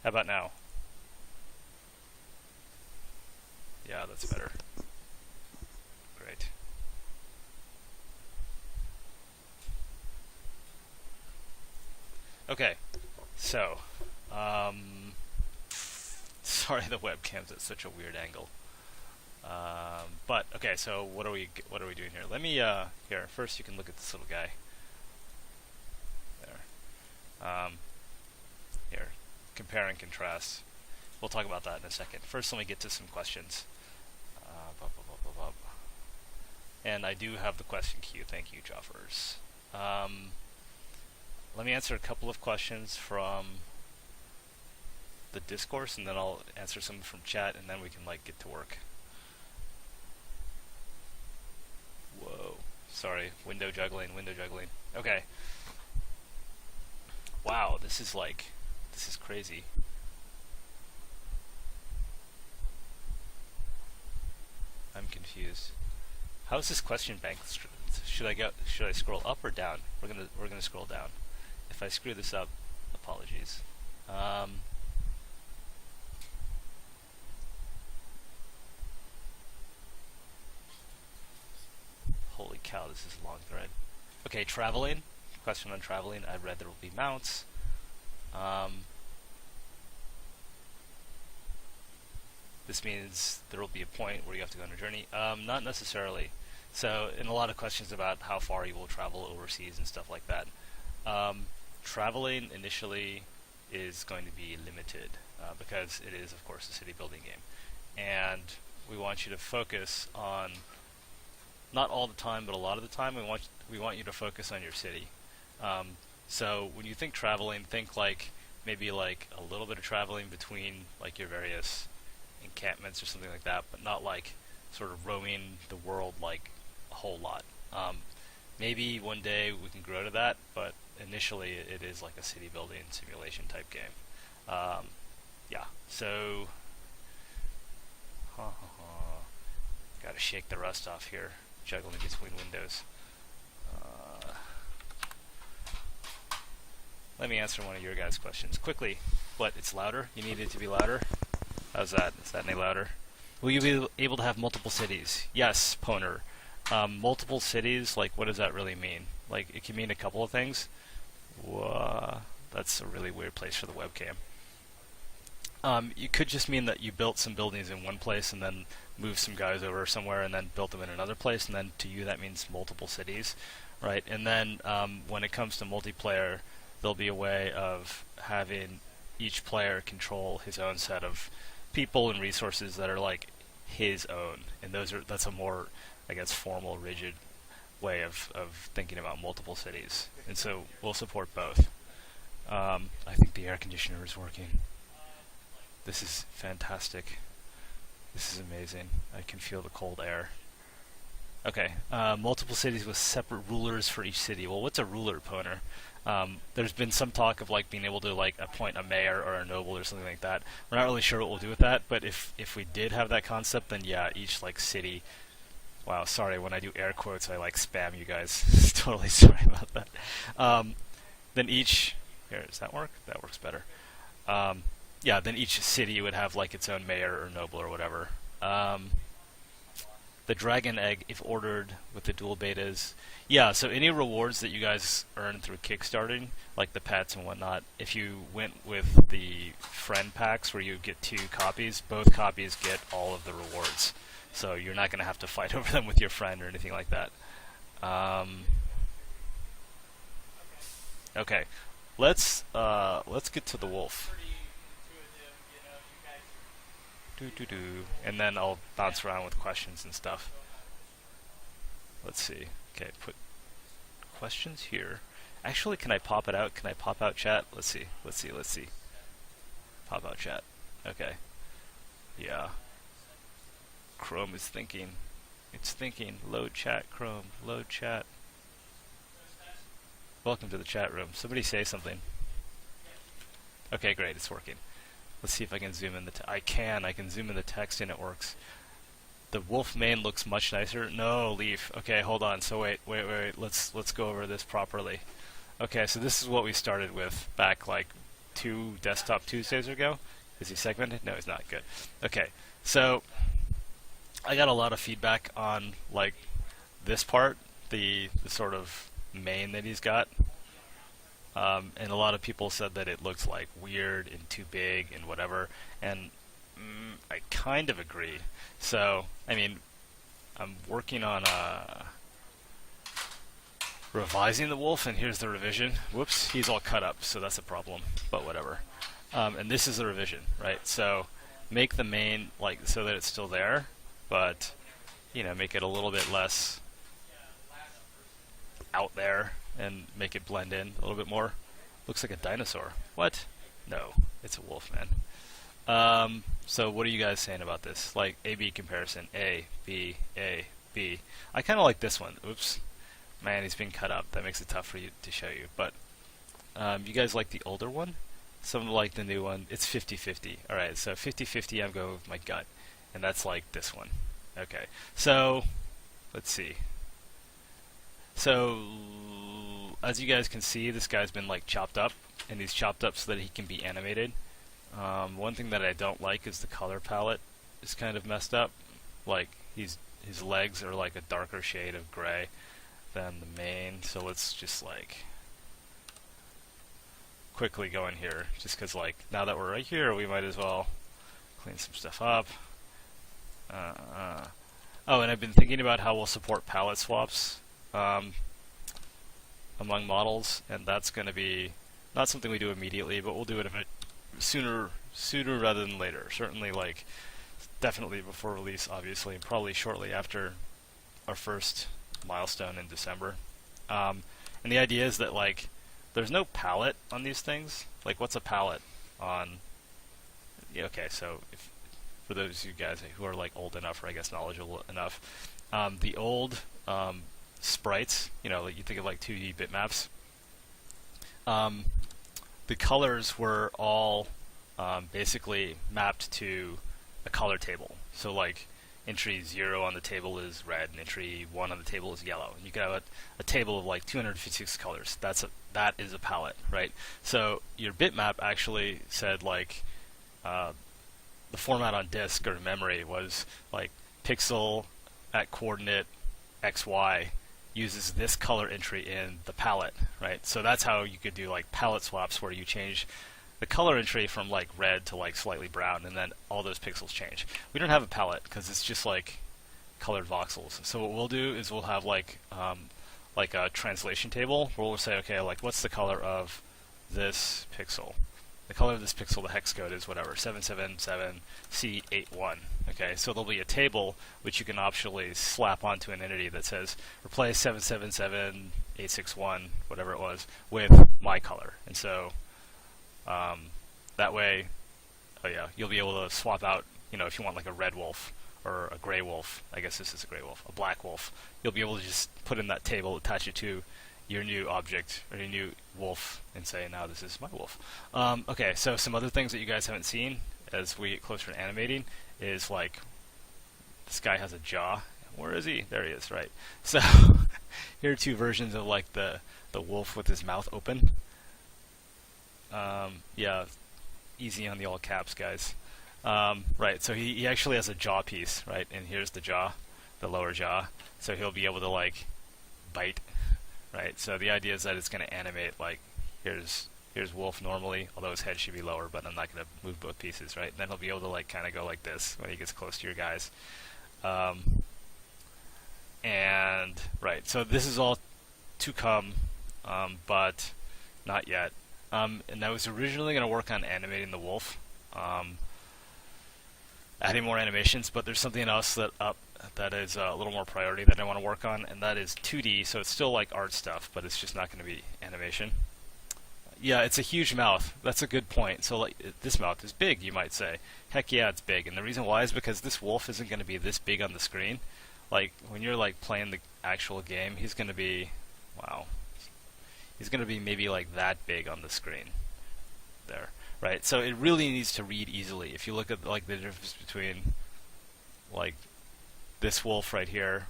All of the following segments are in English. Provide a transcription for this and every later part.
How about now? Yeah, that's better. Great. Okay, so, sorry the webcam's at such a weird angle. But okay, so what are we doing here? Let me here first. You can look at this little guy. There. Here, compare and contrast. We'll talk about that in a second. First, let me get to some questions. And I do have the question queue. Thank you, Joffers. Let me answer a couple of questions from the discourse, and then I'll answer some from chat, and then we can like get to work. Whoa, sorry, window juggling. Okay. Wow, this is crazy. I'm confused. How is this question bank? Should I scroll up or down? We're gonna scroll down. If I screw this up, apologies. Holy cow, this is a long thread. Okay, traveling. Question on traveling. I read there will be mounts. This means there will be a point where you have to go on a journey. Not necessarily. So, in a lot of questions about how far you will travel overseas and stuff like that. Traveling initially is going to be limited because it is, of course, a city building game. And we want you to focus on, not all the time, but a lot of the time, we want you to focus on your city. So when you think traveling, think like maybe like a little bit of traveling between like your various encampments or something like that, but not like sort of roaming the world like a whole lot. Maybe one day we can grow to that, but initially it is like a city building simulation type game. Yeah, so gotta shake the rust off here, juggling between windows. Let me answer one of your guys' questions quickly. What? It's louder? You need it to be louder? How's that? Is that any louder? Will you be able to have multiple cities? Yes, Poner. Multiple cities, like what does that really mean? Like it can mean a couple of things. That's a really weird place for the webcam. You could just mean that you built some buildings in one place and then moved some guys over somewhere and then built them in another place, and then to you that means multiple cities, right? And then when it comes to multiplayer, there'll be a way of having each player control his own set of people and resources that are like his own, and that's a more, I guess, formal, rigid way of thinking about multiple cities. And so we'll support both. I think the air conditioner is working. This is fantastic. This is amazing. I can feel the cold air. Okay, multiple cities with separate rulers for each city. Well, what's a ruler, Poner? There's been some talk of like being able to like appoint a mayor or a noble or something like that. We're not really sure what we'll do with that, but if we did have that concept, then yeah, each like city. Wow, sorry, when I do air quotes, I like spam you guys. Totally sorry about that. Then each, here, does that work? That works better. Yeah, then each city would have like its own mayor or noble or whatever. The dragon egg, if ordered with the dual betas. Yeah, so any rewards that you guys earn through kickstarting, like the pets and whatnot, if you went with the friend packs where you get 2 copies, both copies get all of the rewards. So you're not going to have to fight over them with your friend or anything like that. Okay, let's get to the wolf. And then I'll bounce around with questions and stuff. Let's see. Okay, put questions here. Actually, can I pop it out? Can I pop out chat? Let's see. Pop out chat. Okay. Yeah. Chrome is thinking. It's thinking. Load chat, Chrome. Load chat. Welcome to the chat room. Somebody say something. Okay, great. It's working. Let's see if I can zoom in the I can zoom in the text and it works. The wolf mane looks much nicer. No, Leaf. Okay, hold on. So wait. Let's go over this properly. Okay, so this is what we started with back like 2 Desktop Tuesdays ago. Is he segmented? No, he's not. Good. Okay, so I got a lot of feedback on like this part, the sort of main that he's got. And a lot of people said that it looks like weird and too big and whatever, and I kind of agree. So, I mean, I'm working on revising the wolf, and here's the revision. Whoops, he's all cut up, so that's a problem, but whatever. And this is the revision, right? So, make the main, like, so that it's still there, but, you know, make it a little bit less out there, and make it blend in a little bit more. Looks like a dinosaur. What? No, it's a wolf, man. So what are you guys saying about this? Like A-B comparison. A, B, A, B. I kind of like this one. Oops. Man, he's being cut up. That makes it tough for you to show you. But you guys like the older one? Some like the new one. It's 50-50. Alright, so 50-50 I'm going with my gut. And that's like this one. Okay, so let's see. So as you guys can see, this guy's been like chopped up, and he's chopped up so that he can be animated. One thing that I don't like is the color palette is kind of messed up. Like his legs are like a darker shade of gray than the main. So let's just like quickly go in here, just because like now that we're right here, we might as well clean some stuff up. Oh, and I've been thinking about how we'll support palette swaps among models, and that's going to be not something we do immediately, but we'll do it a bit sooner rather than later. Certainly, like, definitely before release, obviously, and probably shortly after our first milestone in December. And the idea is that, like, there's no palette on these things. Like, what's a palette on? Yeah, okay, so for those of you guys who are like old enough, or I guess knowledgeable enough, the old sprites, you know, like you think of like 2D bitmaps, the colors were all basically mapped to a color table. So like entry 0 on the table is red, and entry 1 on the table is yellow. You could have a table of like 256 colors. That is a palette, right? So your bitmap actually said like the format on disk or memory was like pixel at coordinate XY uses this color entry in the palette, right? So that's how you could do like palette swaps, where you change the color entry from like red to like slightly brown, and then all those pixels change. We don't have a palette because it's just like colored voxels. So what we'll do is we'll have like a translation table where we'll say, okay, like what's the color of this pixel? The color of this pixel, the hex code is whatever, 777C81. Okay, so there'll be a table which you can optionally slap onto an entity that says replace 777861, whatever it was, with my color. And so that way, oh yeah, you'll be able to swap out, you know, if you want like a red wolf or a gray wolf, I guess this is a gray wolf, a black wolf, you'll be able to just put in that table, attach it to your new object or your new wolf, and say, now this is my wolf. Okay, so some other things that you guys haven't seen as we get closer to animating is like this guy has a jaw. Where is he? There he is, right. So here are two versions of like the wolf with his mouth open. Yeah, easy on the all caps, guys. Right, so he actually has a jaw piece, right, and here's the jaw, the lower jaw, so he'll be able to like bite. Right, so the idea is that it's going to animate like here's wolf normally, although his head should be lower, but I'm not going to move both pieces, right? And then he'll be able to like kind of go like this when he gets close to your guys. And right, so this is all to come, but not yet. And I was originally going to work on animating the wolf, adding more animations, but there's something else that is a little more priority that I want to work on, and that is 2D, so it's still like art stuff, but it's just not going to be animation. Yeah, it's a huge mouth. That's a good point. So like this mouth is big, you might say. Heck yeah, it's big. And the reason why is because this wolf isn't going to be this big on the screen. Like when you're like playing the actual game, he's going to be, wow, he's going to be maybe like that big on the screen. There, right? So it really needs to read easily. If you look at like the difference between like this wolf right here,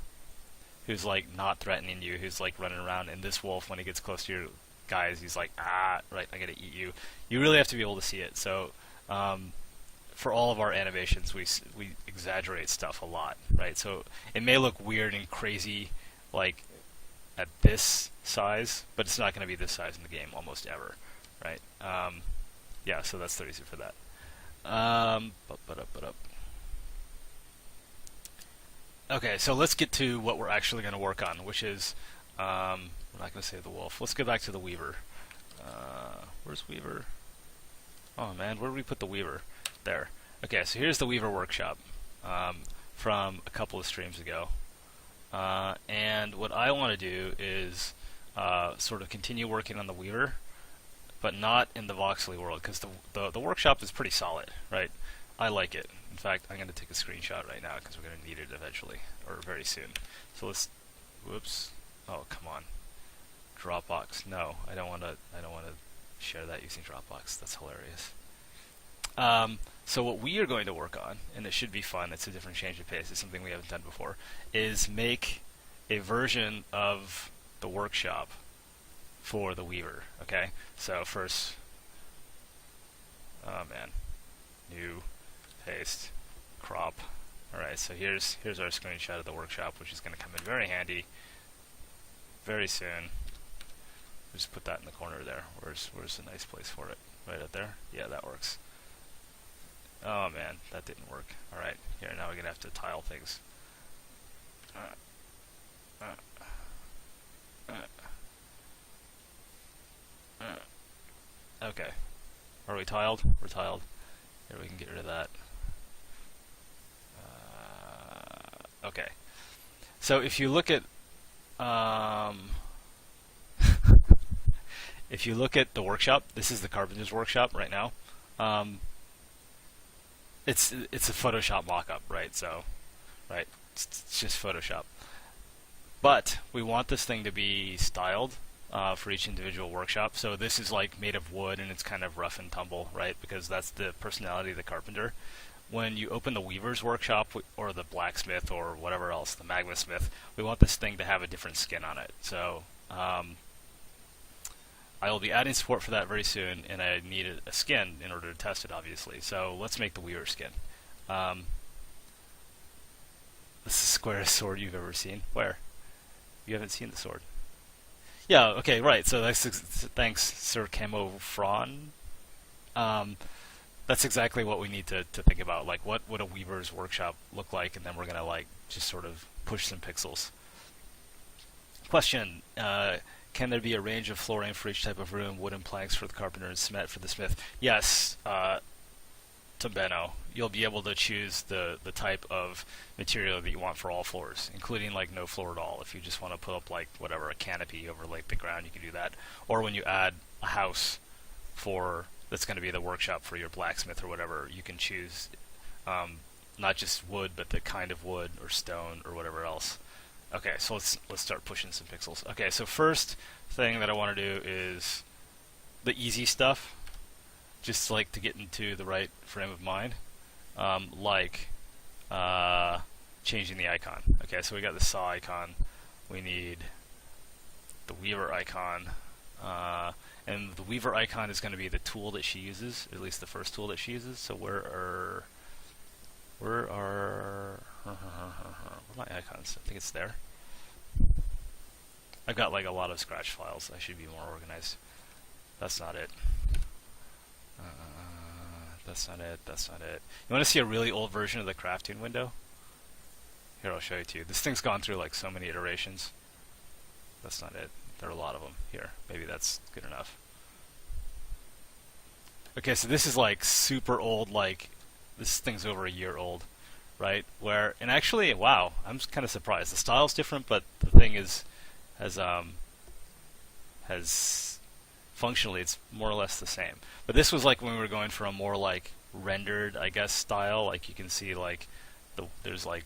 who's like not threatening you, who's like running around, and this wolf when he gets close to your guy as he's like, right, I gotta eat you. You really have to be able to see it. So for all of our animations, we exaggerate stuff a lot, right? So it may look weird and crazy, like at this size, but it's not going to be this size in the game almost ever, right? Yeah, so that's the reason for that. Okay, so let's get to what we're actually going to work on, which is, we're not going to say the wolf. Let's go back to the weaver. Where's weaver? Oh man, where did we put the weaver? There. Okay, so here's the weaver workshop from a couple of streams ago. And what I want to do is sort of continue working on the weaver, but not in the voxely world, because the workshop is pretty solid, right? I like it. In fact, I'm going to take a screenshot right now because we're going to need it eventually, or very soon. So let's, whoops, oh come on, Dropbox. No, I don't want to share that using Dropbox. That's hilarious. So what we are going to work on, and it should be fun, it's a different change of pace, it's something we haven't done before, is make a version of the workshop for the weaver, okay? So first, oh man, new, paste, crop. Alright, so here's our screenshot of the workshop, which is going to come in very handy very soon. Just put that in the corner there. Where's a nice place for it? Right up there? Yeah, that works. Oh man, that didn't work. Alright, here, now we're going to have to tile things. Okay. Are we tiled? We're tiled. Here, we can get rid of that. Okay. So if you look at if you look at the workshop, this is the carpenter's workshop right now. It's a Photoshop mockup, right? So, right, it's just Photoshop. But we want this thing to be styled for each individual workshop. So this is like made of wood and it's kind of rough and tumble, right? Because that's the personality of the carpenter. When you open the weaver's workshop or the blacksmith or whatever else, the magma smith, we want this thing to have a different skin on it. So I will be adding support for that very soon, and I need a skin in order to test it, obviously. So let's make the weaver skin. This is the squarest sword you've ever seen. Where? You haven't seen the sword. Yeah, okay, right. So thanks, Sir Camo Fron. That's exactly what we need to think about. Like, what would a weaver's workshop look like? And then we're going to, like, just sort of push some pixels. Question. Can there be a range of flooring for each type of room, wooden planks for the carpenter and cement for the smith? Yes, Tombeno. You'll be able to choose the type of material that you want for all floors, including like no floor at all. If you just want to put up like whatever, a canopy over like the ground, you can do that. Or when you add a house for that's going to be the workshop for your blacksmith or whatever, you can choose not just wood, but the kind of wood or stone or whatever else. Okay, so let's start pushing some pixels. Okay, so first thing that I want to do is the easy stuff, just like to get into the right frame of mind, like changing the icon. Okay, so we got the saw icon. We need the weaver icon, and the weaver icon is going to be the tool that she uses, at least the first tool that she uses. So where are my icons? I think it's there. I've got like a lot of scratch files. I should be more organized. That's not it. That's not it. That's not it. You want to see a really old version of the crafting window? Here, I'll show you too. This thing's gone through like so many iterations. That's not it. There are a lot of them. Here, maybe that's good enough. Okay, so this is like super old, like this thing's over a year old, right? Where, and actually, wow, I'm kind of surprised. The style's different, but the thing has functionally, it's more or less the same. But this was like when we were going for a more like rendered, I guess, style. Like you can see, like there's like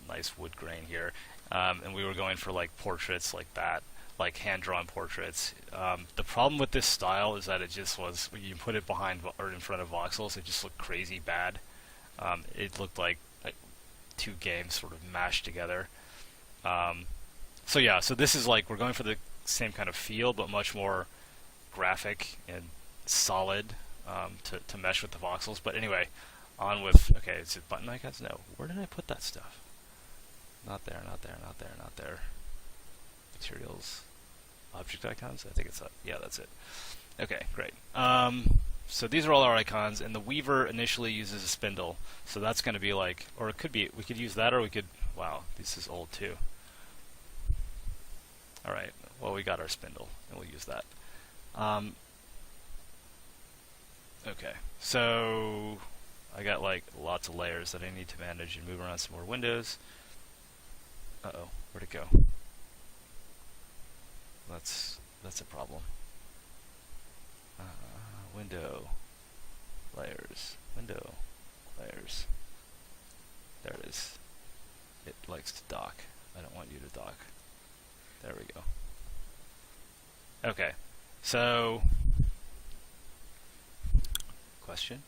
nice wood grain here, and we were going for like portraits like that, like hand-drawn portraits. The problem with this style is that it just was, when you put it behind or in front of voxels, it just looked crazy bad. It looked like two games sort of mashed together. So yeah, so this is like, we're going for the same kind of feel, but much more graphic and solid to mesh with the voxels. But anyway, on with, okay, is it button icons? No. Where did I put that stuff? Not there, not there, not there, not there. Materials, object icons? I think it's, yeah, that's it. Okay, great. So these are all our icons, and the Weaver initially uses a spindle. So that's going to be like, or it could be, we could use that, or we could, wow, this is old too. All right, well, we got our spindle, and we'll use that. Okay, so I got like lots of layers that I need to manage and move around some more windows. Uh-oh, where'd it go? That's a problem. Window, layers, window, layers. There it is. It likes to dock. I don't want you to dock. There we go. Okay, so question?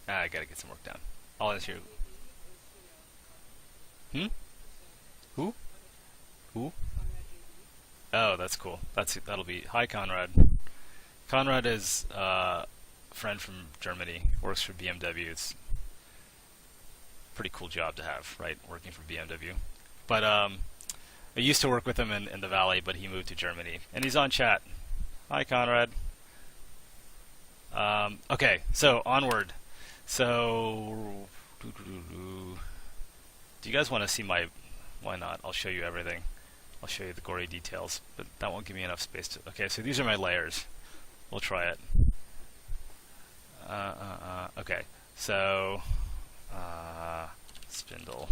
I gotta get some work done. I'll answer you. Who? Who? Oh, that's cool. That'll be, hi Conrad. Conrad is a friend from Germany, works for BMW. It's a pretty cool job to have, right, working for BMW. But I used to work with him in the Valley, but he moved to Germany. And he's on chat. Hi, Conrad. Okay, so onward. So, do you guys want to see my, why not? I'll show you everything. I'll show you the gory details, but that won't give me enough space to, okay, so these are my layers. We'll try it. Okay, so spindle.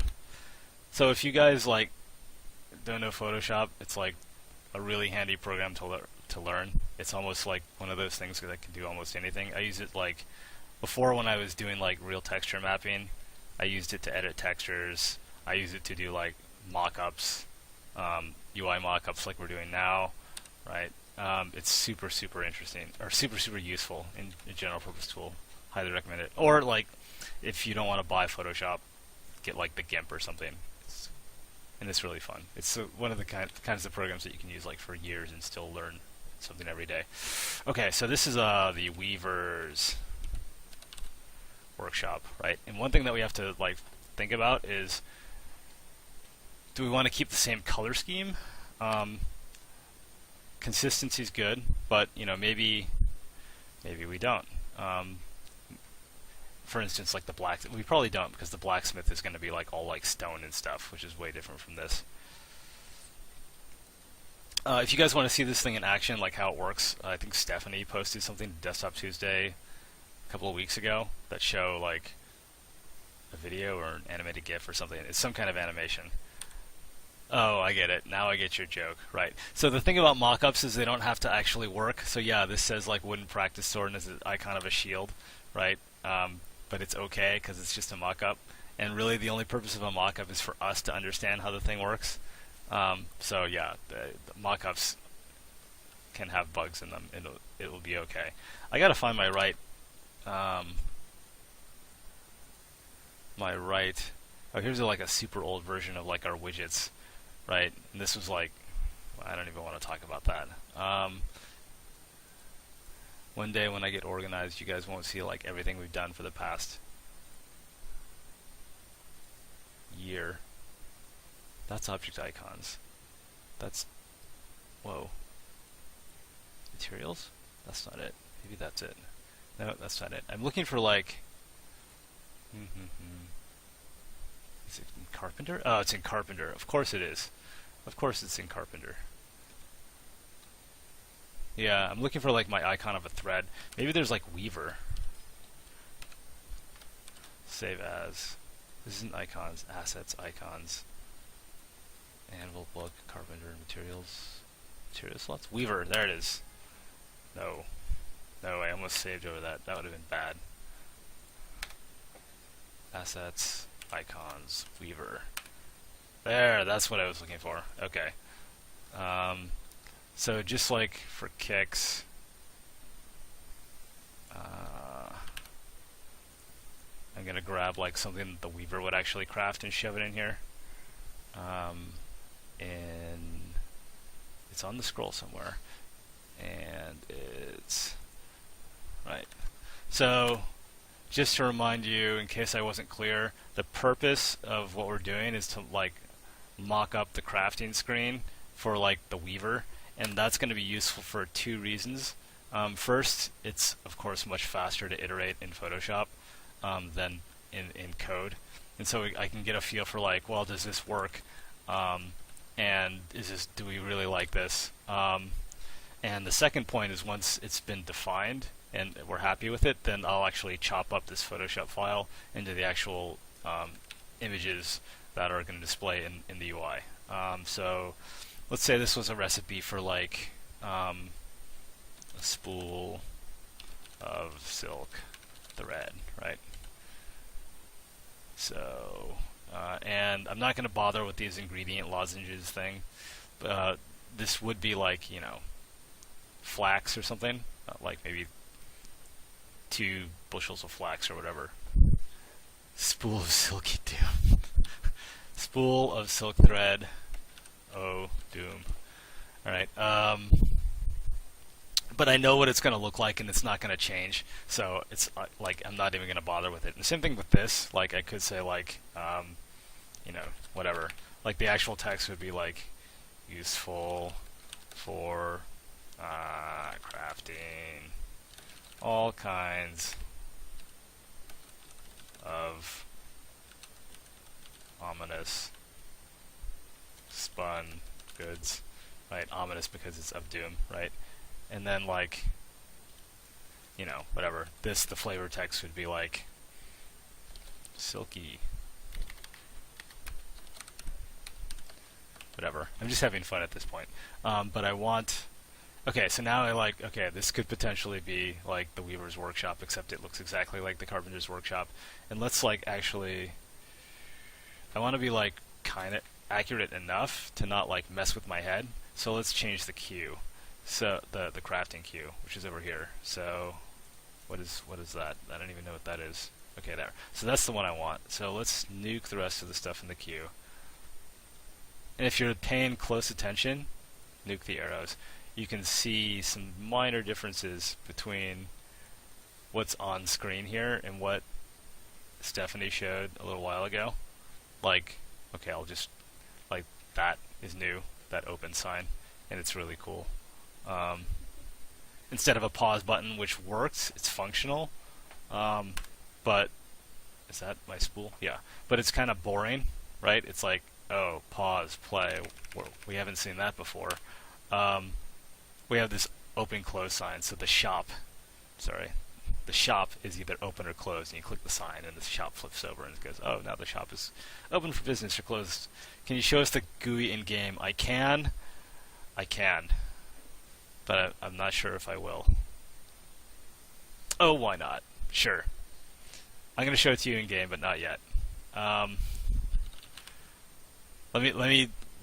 So if you guys like don't know Photoshop, it's like a really handy program to learn. It's almost like one of those things that can do almost anything. I use it like before when I was doing like real texture mapping. I used it to edit textures. I use it to do like mock-ups, UI mock-ups like we're doing now, right? It's super interesting, or super useful in a general purpose tool. Highly recommend it. Or like, if you don't want to buy Photoshop, get like the GIMP or something. And it's really fun. It's one of the kinds of programs that you can use like for years and still learn something every day. Okay, so this is the Weaver's workshop, right? And one thing that we have to like think about is, do we want to keep the same color scheme? Consistency is good, but you know, maybe we don't. For instance, like the black, we probably don't, because the blacksmith is going to be like all like stone and stuff, which is way different from this. If you guys want to see this thing in action, like how it works, I think Stephanie posted something to Desktop Tuesday a couple of weeks ago that show like a video or an animated GIF or something. It's some kind of animation. Oh, I get it. Now I get your joke. Right. So the thing about mock-ups is they don't have to actually work. So yeah, this says like wooden practice sword and is an icon of a shield, right? But it's okay because it's just a mock-up. And really the only purpose of a mock-up is for us to understand how the thing works. So yeah, the mock-ups can have bugs in them. It will be okay. I gotta find my right. Oh, here's like a super old version of like our widgets. Right, and this was like, well, I don't even want to talk about that. One day when I get organized, you guys won't see like everything we've done for the past year. That's object icons. That's, whoa. Materials? That's not it. Maybe that's it. No, that's not it. I'm looking for like, is it in Carpenter? Oh, it's in Carpenter. Of course it is. Of course it's in Carpenter. Yeah, I'm looking for like my icon of a thread. Maybe there's like Weaver. Save as. This isn't icons. Assets, icons. Anvil, book, Carpenter, materials. Material slots. Weaver, there it is. No. No, I almost saved over that. That would have been bad. Assets, icons, Weaver. There, that's what I was looking for. Okay. So just like for kicks, I'm gonna grab like something that the Weaver would actually craft and shove it in here. And it's on the scroll somewhere. and it's right. So just to remind you, in case I wasn't clear, the purpose of what we're doing is to like mock up the crafting screen for like the Weaver, and that's going to be useful for two reasons. First, it's of course much faster to iterate in Photoshop than in code, and so I can get a feel for like, well, does this work, and do we really like this? And the second point is, once it's been defined and we're happy with it, then I'll actually chop up this Photoshop file into the actual images that are going to display in the UI. So let's say this was a recipe for like a spool of silk thread, right? So, and I'm not going to bother with these ingredient lozenges thing. This would be like, you know, flax or something, like maybe 2 bushels of flax or whatever. Spool of silky doom. Spool of silk thread. Oh, doom. Alright, but I know what it's going to look like, and it's not going to change, so it's like I'm not even going to bother with it. And the same thing with this, like I could say like, you know, whatever. Like the actual text would be like, useful for crafting all kinds of ominous spun goods, right? Ominous because it's of doom, right? And then like, you know, whatever. The flavor text would be like silky, whatever. I'm just having fun at this point. But I want, okay, so now I like, okay, this could potentially be like the Weaver's Workshop, except it looks exactly like the Carpenter's Workshop. And let's like actually, I want to be like kind of accurate enough to not like mess with my head. So let's change the queue. So the crafting queue, which is over here. So what is that? I don't even know what that is. Okay, there. So that's the one I want. So let's nuke the rest of the stuff in the queue. And if you're paying close attention, nuke the arrows, you can see some minor differences between what's on screen here and what Stephanie showed a little while ago. Like, okay, I'll just, like, that is new, that open sign, and it's really cool. Instead of a pause button, which works, it's functional, but, is that my spool? Yeah, but it's kind of boring, right? It's like, oh, pause, play, we haven't seen that before. We have this open close sign, so the shop is either open or closed, and you click the sign and the shop flips over and it goes, oh, now the shop is open for business or closed. Can you show us the GUI in game? I can, but I'm not sure if I will. Oh, why not? Sure. I'm going to show it to you in game, but not yet.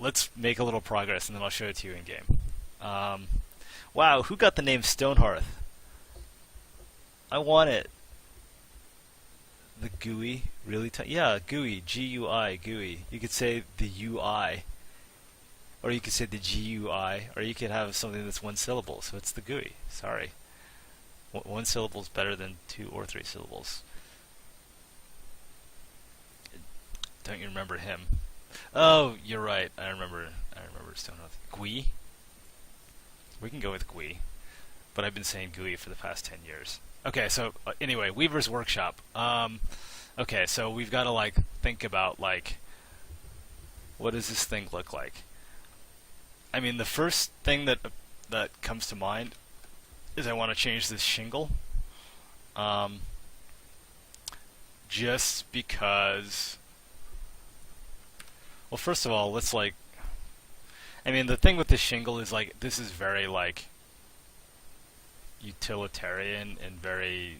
Let's make a little progress and then I'll show it to you in game. Wow, who got the name Stonehearth? I want it. The GUI, really? Yeah, GUI, G-U-I, GUI. You could say the UI, or you could say the GUI, or you could have something that's one syllable, so it's the GUI. Sorry. One syllable is better than 2 or 3 syllables. Don't you remember him? Oh, you're right. I remember Stonehearth. GUI? We can go with GUI, but I've been saying GUI for the past 10 years. Okay, so anyway, Weaver's Workshop. Okay, so we've got to like think about like, what does this thing look like? I mean, the first thing that comes to mind is I want to change this shingle. Just because. Well, first of all, let's like. I mean, the thing with this shingle is like this is very like utilitarian and very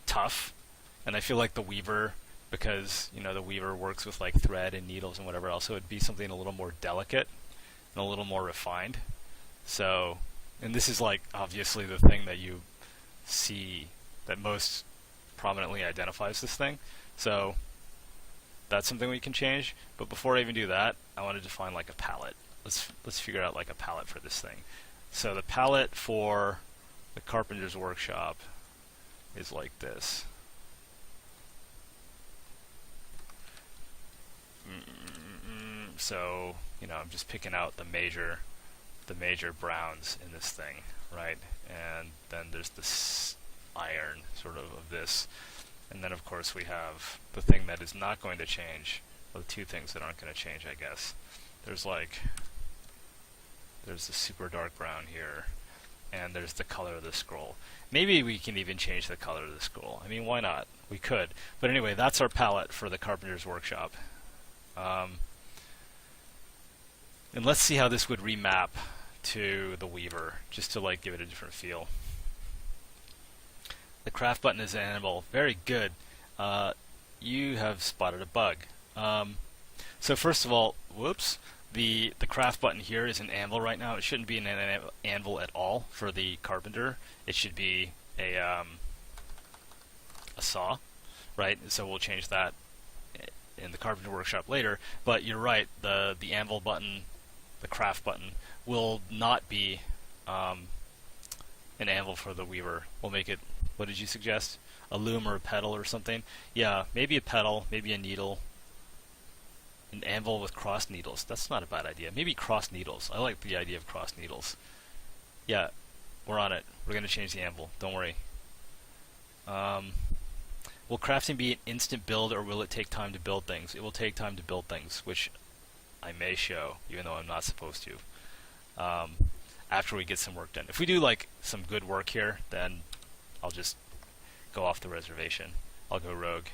tough, and I feel like the Weaver, because you know the Weaver works with like thread and needles and whatever else, so it'd be something a little more delicate and a little more refined. So, and this is like obviously the thing that you see that most prominently identifies this thing. So that's something we can change. But before I even do that, I want to define like a palette. let's figure out like a palette for this thing. So the palette for the Carpenter's Workshop is like this. So I'm just picking out the major browns in this thing, right? And then there's this iron sort of this, and then of course we have the thing that is not going to change, well, the two things that aren't going to change, I guess. There's the super dark brown here, and there's the color of the scroll. Maybe we can even change the color of the scroll. I mean, why not? We could. But anyway, that's our palette for the Carpenter's Workshop. And let's see how this would remap to the Weaver, just to like give it a different feel. The craft button is an anvil. Very good. You have spotted a bug. So first of all, whoops. The craft button here is an anvil right now. It shouldn't be an anvil at all for the carpenter. It should be a saw, right? So we'll change that in the Carpenter Workshop later. But you're right. The anvil button, the craft button, will not be an anvil for the Weaver. We'll make it. What did you suggest? A loom or a pedal or something? Yeah, maybe a pedal, maybe a needle. An anvil with crossed needles. That's not a bad idea. Maybe crossed needles. I like the idea of crossed needles. Yeah, we're on it. We're going to change the anvil. Don't worry. Will crafting be an instant build, or will it take time to build things? It will take time to build things, which I may show, even though I'm not supposed to. After we get some work done. If we do like some good work here, then I'll just go off the reservation. I'll go rogue,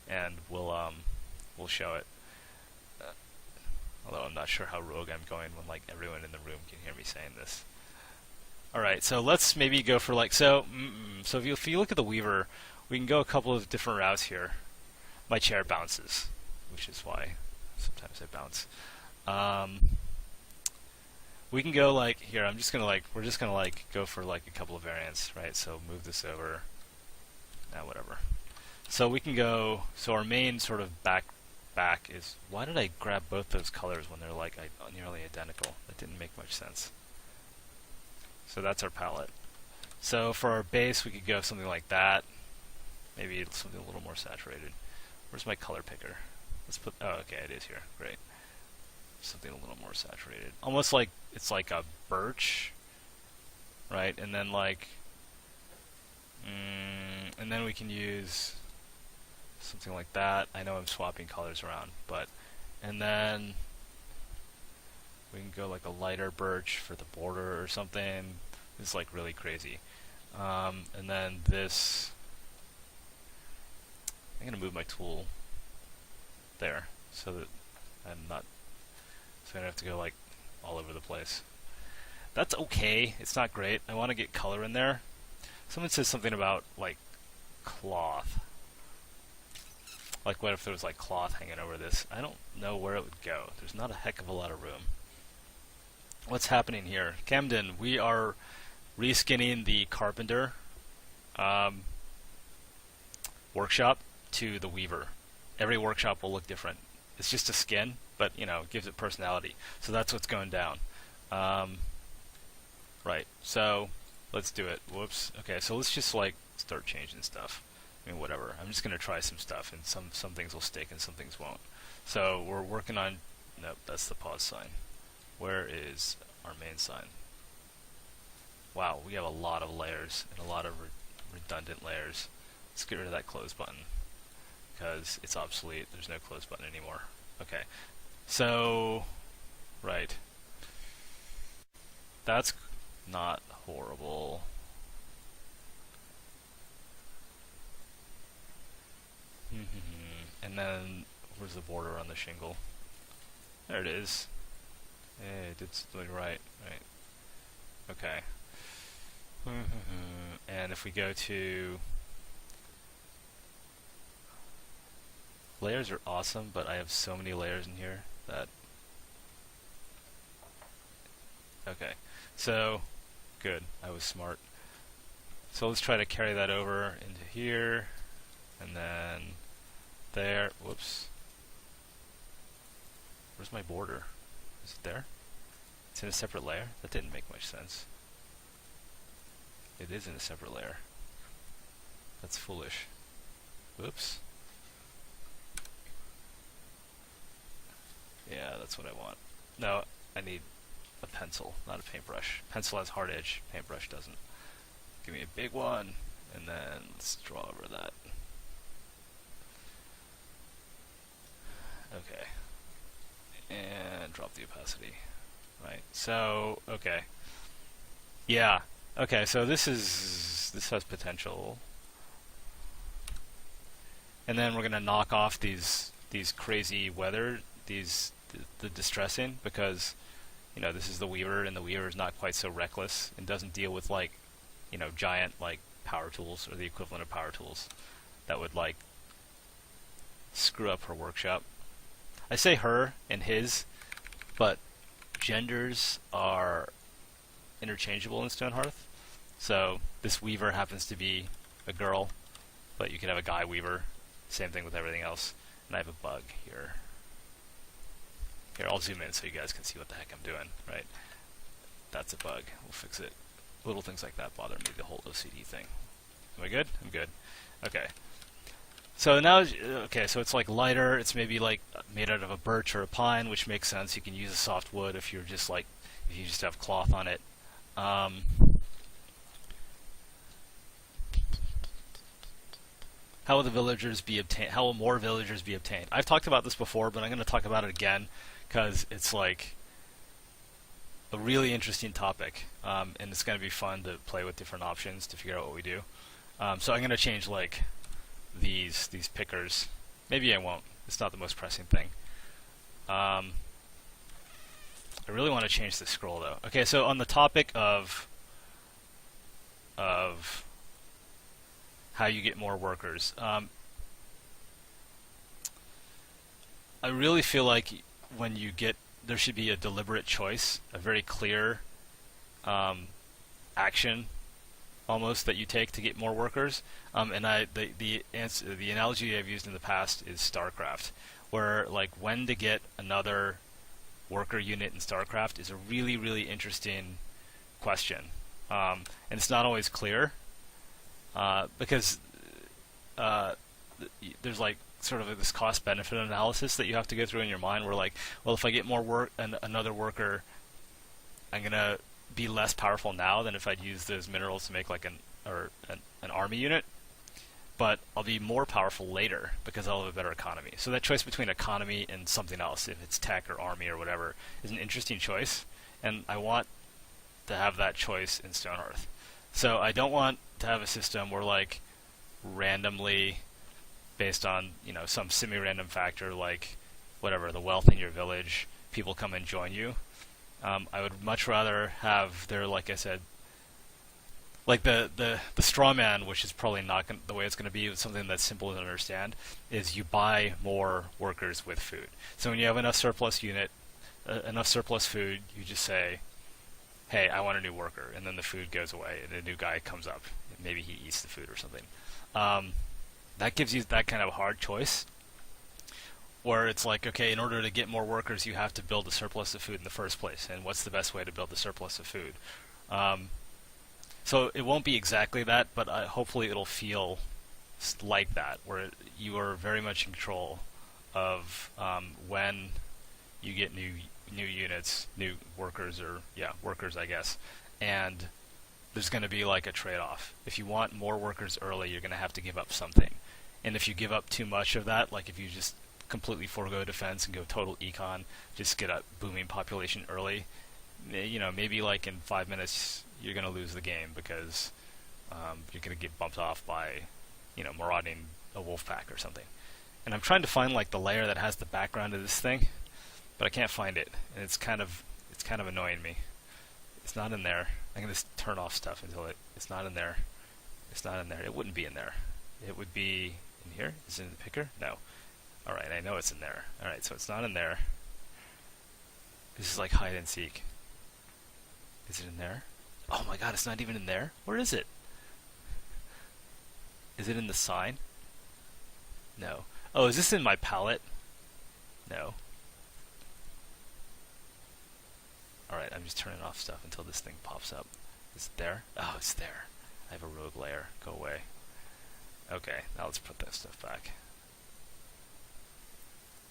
and we'll show it. Although I'm not sure how rogue I'm going when like everyone in the room can hear me saying this. All right, so let's maybe go for like so if you look at the Weaver, we can go a couple of different routes here. My chair bounces, which is why sometimes I bounce. We can go like here. We're just gonna go for like a couple of variants, right? So move this over. Whatever. So we can go. So our main sort of back is, why did I grab both those colors when they're like nearly identical? That didn't make much sense. So that's our palette. So for our base, we could go something like that. Maybe something a little more saturated. Where's my color picker? Let's put. Oh, okay, it is here. Great. Something a little more saturated. Almost like it's like a birch, right? And then like, and then we can use something like that. I know I'm swapping colors around, but and then we can go like a lighter birch for the border or something. It's like really crazy. And then this, I'm gonna move my tool there so that I'm not, so I don't have to go like all over the place. That's okay. It's not great. I want to get color in there. Someone says something about like cloth. Like what if there was like cloth hanging over this? I don't know where it would go. There's not a heck of a lot of room. What's happening here? Camden, we are reskinning the Carpenter workshop to the Weaver. Every workshop will look different. It's just a skin, but it gives it personality. So that's what's going down. Right. So let's do it. Whoops. Okay. So let's just like start changing stuff. I mean, whatever. I'm just gonna try some stuff, and some things will stick, and some things won't. So we're working on. Nope, that's the pause sign. Where is our main sign? Wow, we have a lot of layers and a lot of redundant layers. Let's get rid of that close button because it's obsolete. There's no close button anymore. Okay, so right. That's not horrible. And then, where's the border on the shingle? There it is. Hey, I did something right. Okay. And if we go to... Layers are awesome, but I have so many layers in here that... Okay. So, good. I was smart. So let's try to carry that over into here. And then... there. Whoops. Where's my border? Is it there? It's in a separate layer? That didn't make much sense. It is in a separate layer. That's foolish. Whoops. Yeah, that's what I want. No, I need a pencil, not a paintbrush. Pencil has hard edge, paintbrush doesn't. Give me a big one, and then let's draw over that. Okay. And drop the opacity. Right. So, okay. Yeah. Okay, so this has potential. And then we're going to knock off these crazy weather, the distressing, because this is the Weaver, and the Weaver is not quite so reckless and doesn't deal with like giant like power tools or the equivalent of power tools that would like screw up her workshop. I say her and his, but genders are interchangeable in Stonehearth. So this Weaver happens to be a girl, but you can have a guy Weaver. Same thing with everything else. And I have a bug here. Here, I'll zoom in so you guys can see what the heck I'm doing, right? That's a bug. We'll fix it. Little things like that bother me, the whole OCD thing. Am I good? I'm good. Okay. So now, okay, so it's like lighter. It's maybe like made out of a birch or a pine, which makes sense. You can use a soft wood if you're just like, if you just have cloth on it. How will the villagers be obtained? How will more villagers be obtained? I've talked about this before, but I'm going to talk about it again because it's like a really interesting topic, and it's going to be fun to play with different options to figure out what we do. So I'm going to change like these pickers. Maybe I won't. It's not the most pressing thing. I really want to change the scroll though. Okay, so on the topic of how you get more workers, I really feel like when you get, there should be a deliberate choice, a very clear action almost that you take to get more workers. And the analogy I've used in the past is StarCraft, where like when to get another worker unit in StarCraft is a really, really interesting question. And it's not always clear because there's like sort of this cost-benefit analysis that you have to go through in your mind where like, well, if I get more work and another worker, I'm going to be less powerful now than if I'd use those minerals to make like an army unit, but I'll be more powerful later because I'll have a better economy. So that choice between economy and something else, if it's tech or army or whatever, is an interesting choice, and I want to have that choice in Stonehearth. So I don't want to have a system where like randomly, based on some semi-random factor like whatever, the wealth in your village, people come and join you. I would much rather have there, like I said, like the straw man, which is probably not the way it's going to be, something that's simple to understand, is you buy more workers with food. So when you have enough surplus food, you just say, hey, I want a new worker, and then the food goes away, and a new guy comes up. Maybe he eats the food or something. That gives you that kind of hard choice, where it's like, okay, in order to get more workers, you have to build a surplus of food in the first place, and what's the best way to build a surplus of food? So it won't be exactly that, but hopefully it'll feel like that, where you are very much in control of when you get new units, new workers, or workers, I guess, and there's going to be like a trade-off. If you want more workers early, you're going to have to give up something, and if you give up too much of that, like if you just completely forego defense and go total econ, just get a booming population early, maybe like in 5 minutes you're going to lose the game because you're going to get bumped off by, marauding a wolf pack or something. And I'm trying to find like the layer that has the background of this thing, but I can't find it, and it's kind of annoying me. It's not in there. I'm going to turn off stuff until it's not in there. It's not in there. It wouldn't be in there. It would be in here. Is it in the picker? No. All right, I know it's in there. All right, so it's not in there. This is like hide and seek. Is it in there? Oh my god, it's not even in there? Where is it? Is it in the sign? No. Oh, is this in my palette? No. Alright, Alright, I'm just turning off stuff until this thing pops up. Is it there? Oh, it's there. I have a rogue layer. Go away. Okay, now let's put that stuff back.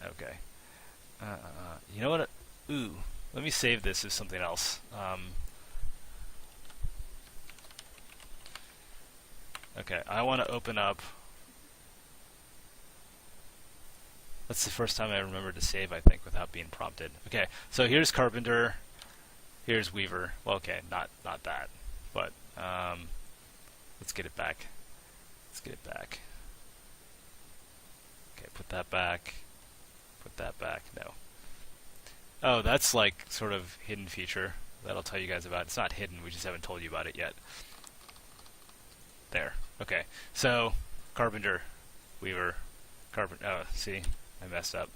Okay. You know what? Ooh, let me save this as something else. Okay, I want to open up. That's the first time I remembered to save, I think, without being prompted. Okay, so here's Carpenter. Here's Weaver. Well, okay, not that, but let's get it back. Let's get it back. Okay, put that back. Put that back. No. Oh, that's like sort of hidden feature that I'll tell you guys about. It's not hidden. We just haven't told you about it yet. There. Okay. So Carpenter, Weaver, Carpenter. Oh, see, I messed up.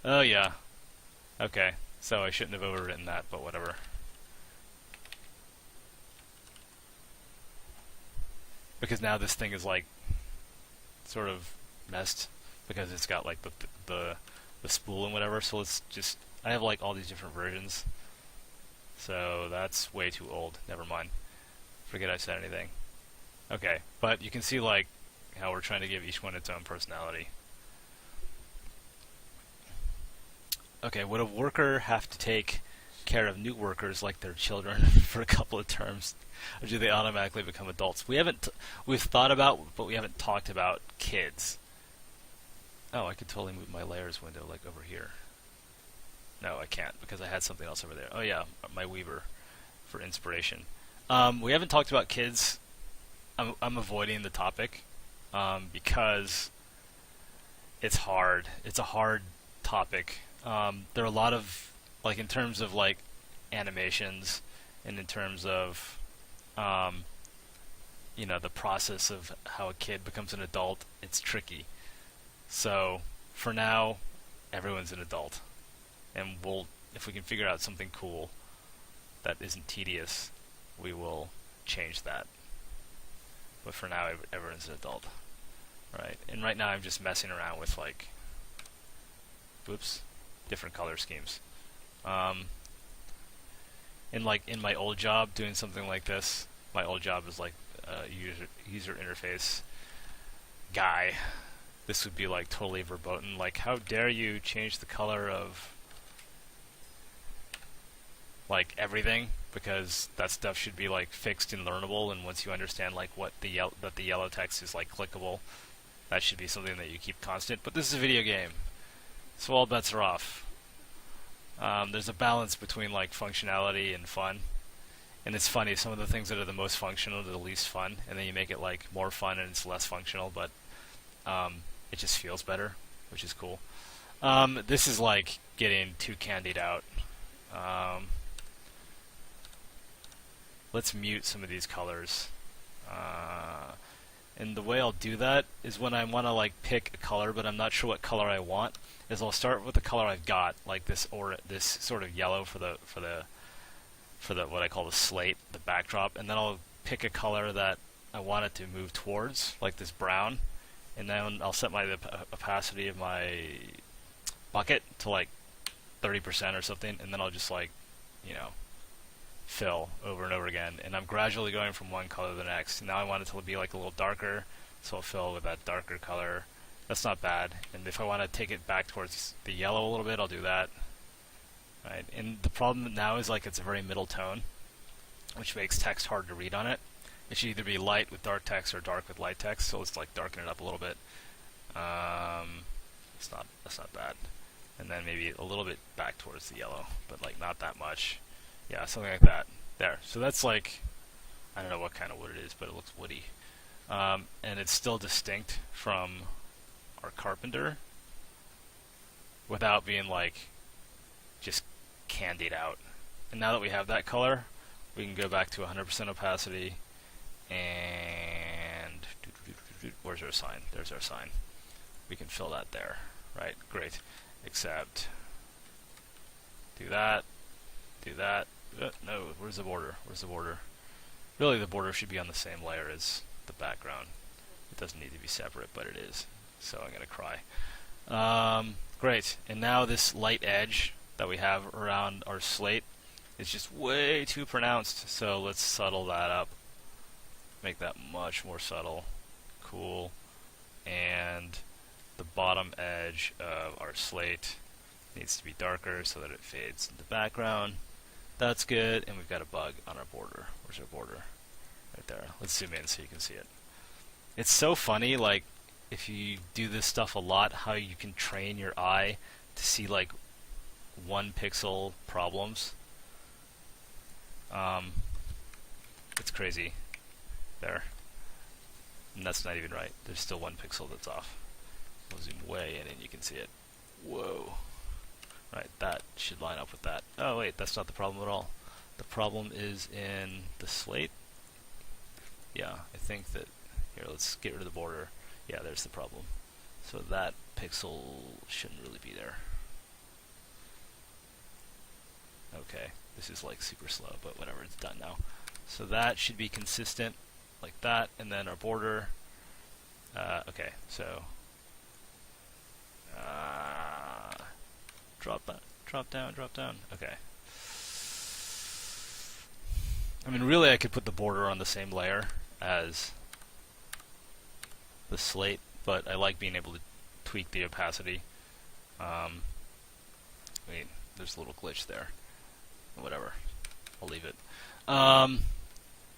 Oh yeah. Okay. So I shouldn't have overwritten that, but whatever. Because now this thing is like sort of messed because it's got like the spool and whatever. So let's just, I have like all these different versions. So that's way too old. Never mind. Forget I said anything. Okay, but you can see like how we're trying to give each one its own personality. Okay, would a worker have to take care of new workers like their children for a couple of terms, or do they automatically become adults? We've thought about, but we haven't talked about kids. Oh, I could totally move my layers window like over here. No, I can't because I had something else over there. Oh yeah, my Weaver for inspiration. We haven't talked about kids. I'm avoiding the topic because it's hard. It's a hard topic. There are a lot of, like, in terms of like animations and in terms of you know, the process of how a kid becomes an adult, it's tricky. So for now, everyone's an adult, and if we can figure out something cool that isn't tedious, we will change that. But for now, everyone's an adult, right? And right now, I'm just messing around with like, whoops, different color schemes. In my old job, doing something like this, my old job is like a user interface guy. This would be like totally verboten. Like, how dare you change the color of like everything? Because that stuff should be like fixed and learnable. And once you understand like what that the yellow text is like clickable, that should be something that you keep constant. But this is a video game, so all bets are off. There's a balance between like functionality and fun. And it's funny, some of the things that are the most functional are the least fun, and then you make it like more fun and it's less functional, but it just feels better, which is cool. This is like getting too candied out. Let's mute some of these colors. And the way I'll do that is when I want to like pick a color, but I'm not sure what color I want, is I'll start with the color I've got, like this sort of yellow for the what I call the slate, the backdrop, and then I'll pick a color that I want it to move towards, like this brown, and then I'll set the opacity of my bucket to like 30% or something, and then I'll just like, you know, fill over and over again, and I'm gradually going from one color to the next. Now I want it to be like a little darker, so I'll fill with that darker color. That's not bad. And if I want to take it back towards the yellow a little bit, I'll do that. Right. And the problem now is like it's a very middle tone, which makes text hard to read on it. It should either be light with dark text or dark with light text, so let's like darken it up a little bit. That's not bad. And then maybe a little bit back towards the yellow, but like not that much. Yeah, something like that. There. So that's like, I don't know what kind of wood it is, but it looks woody. And it's still distinct from our Carpenter without being like just candied out. And now that we have that color, we can go back to 100% opacity and where's our sign? There's our sign. We can fill that there. Right, great. Except do that. No, where's the border? Where's the border? Really, the border should be on the same layer as the background. It doesn't need to be separate, but it is. So I'm going to cry. Great. And now this light edge that we have around our slate is just way too pronounced. So let's subtle that up, make that much more subtle. Cool. And the bottom edge of our slate needs to be darker so that it fades in the background. That's good. And we've got a bug on our border. Where's our border? Right there. Let's zoom in so you can see it. It's so funny, like, if you do this stuff a lot, how you can train your eye to see like 1 pixel problems. It's crazy. There. And that's not even right. There's still 1 pixel that's off. We'll zoom way in and you can see it. Whoa. Right, that should line up with that. Oh wait, that's not the problem at all. The problem is in the slate. Yeah, I think that, here, let's get rid of the border. Yeah, there's the problem. So that pixel shouldn't really be there. Okay, this is like super slow, but whatever, it's done now. So that should be consistent like that, and then our border. Okay, so drop down. Okay. I mean, really, I could put the border on the same layer as the slate, but I like being able to tweak the opacity. Wait, there's a little glitch there. Whatever, I'll leave it.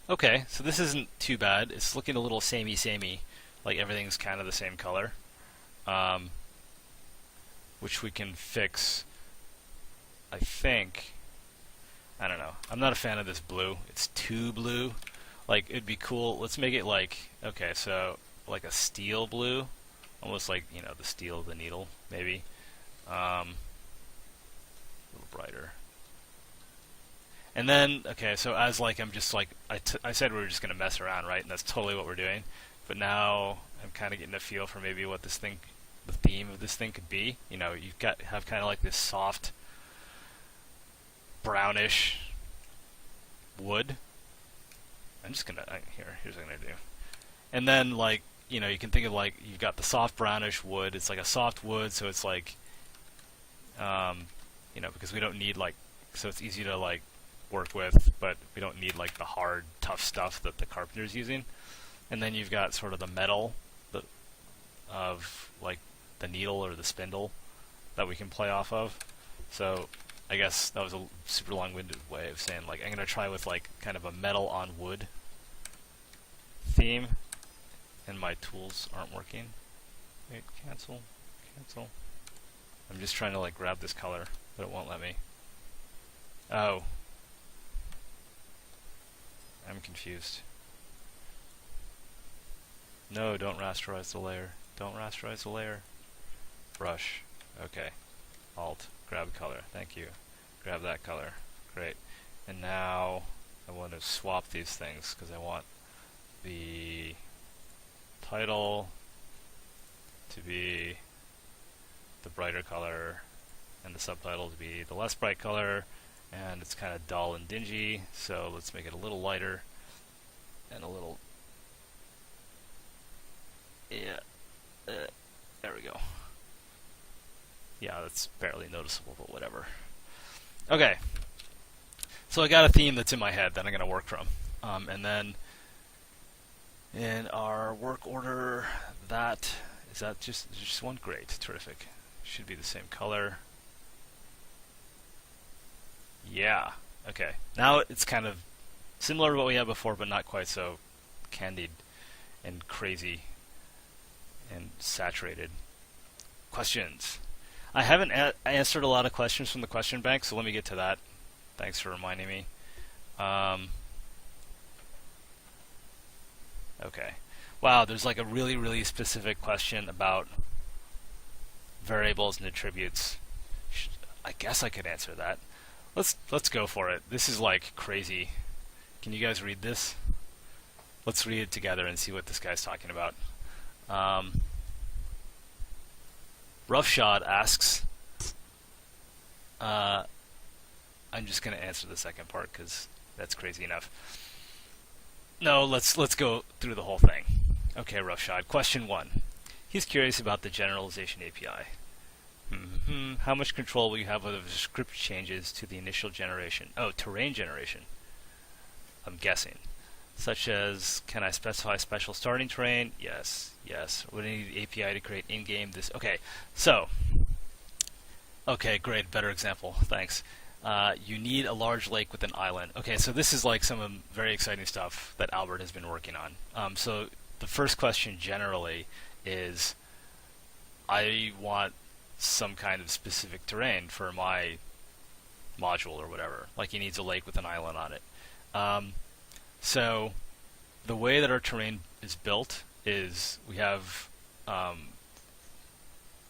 Okay, so this isn't too bad. It's looking a little samey, like everything's kind of the same color, which we can fix, I think. I don't know. I'm not a fan of this blue. It's too blue. Like, it'd be cool. Let's make it like, okay, so like a steel blue, almost like, you know, the steel of the needle, maybe. A little brighter. And then, okay, so as like I'm just like, I said we were just going to mess around, right? And that's totally what we're doing. But now I'm kind of getting a feel for maybe what this thing, the theme of this thing could be. You know, you've got have kind of like this soft, brownish wood. I'm just gonna here's what I'm gonna do. And then, like, you know, you can think of like you've got the soft brownish wood. It's like a soft wood, so it's like, you know, because we don't need like, so it's easy to like work with, but we don't need like the hard, tough stuff that the carpenter's using. And then you've got sort of the metal of like the needle or the spindle that we can play off of. So I guess that was a super long-winded way of saying, like, I'm going to try with like kind of a metal on wood theme, and my tools aren't working. Wait, cancel. I'm just trying to like grab this color, but it won't let me. Oh. I'm confused. No, don't rasterize the layer. Don't rasterize the layer. Brush. Okay. Alt. Grab color. Thank you. Grab that color. Great. And now I want to swap these things because I want the title to be the brighter color and the subtitle to be the less bright color, and it's kind of dull and dingy, so let's make it a little lighter and a little, yeah, there we go. Yeah, that's barely noticeable, but whatever. Okay, so I got a theme that's in my head that I'm going to work from, and then in our work order, is that just one? Great, terrific. Should be the same color. Yeah, okay. Now it's kind of similar to what we had before, but not quite so candied and crazy and saturated. Questions? I haven't answered a lot of questions from the question bank, so let me get to that. Thanks for reminding me. Okay. Wow, there's like a really, really specific question about variables and attributes. I guess I could answer that. Let's go for it. This is like crazy. Can you guys read this? Let's read it together and see what this guy's talking about. Roughshod asks, I'm just going to answer the second part because that's crazy enough. No, let's go through the whole thing. Okay, Roughshod. Question 1. He's curious about the generalization API. How much control will you have over script changes to the initial generation? Oh, terrain generation. I'm guessing. Such as, can I specify special starting terrain? Yes, yes. Would I need the API to create in-game this? Okay, so, okay, great, better example, thanks. You need a large lake with an island. Okay, so this is like some very exciting stuff that Albert has been working on. So the first question generally is, I want some kind of specific terrain for my module or whatever. Like he needs a lake with an island on it. So the way that our terrain is built is we have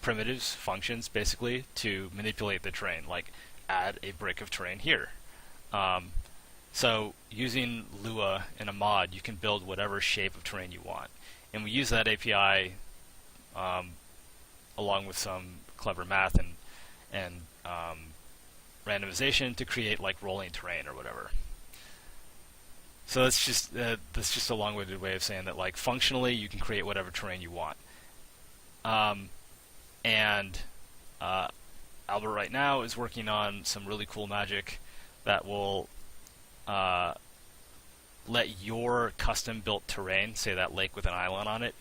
primitives, functions, basically, to manipulate the terrain, like add a brick of terrain here. So using Lua in a mod, you can build whatever shape of terrain you want. And we use that API along with some clever math and randomization to create like rolling terrain or whatever. So that's just a long-winded way of saying that, like, functionally you can create whatever terrain you want. Albert right now is working on some really cool magic that will let your custom-built terrain, say that lake with an island on it,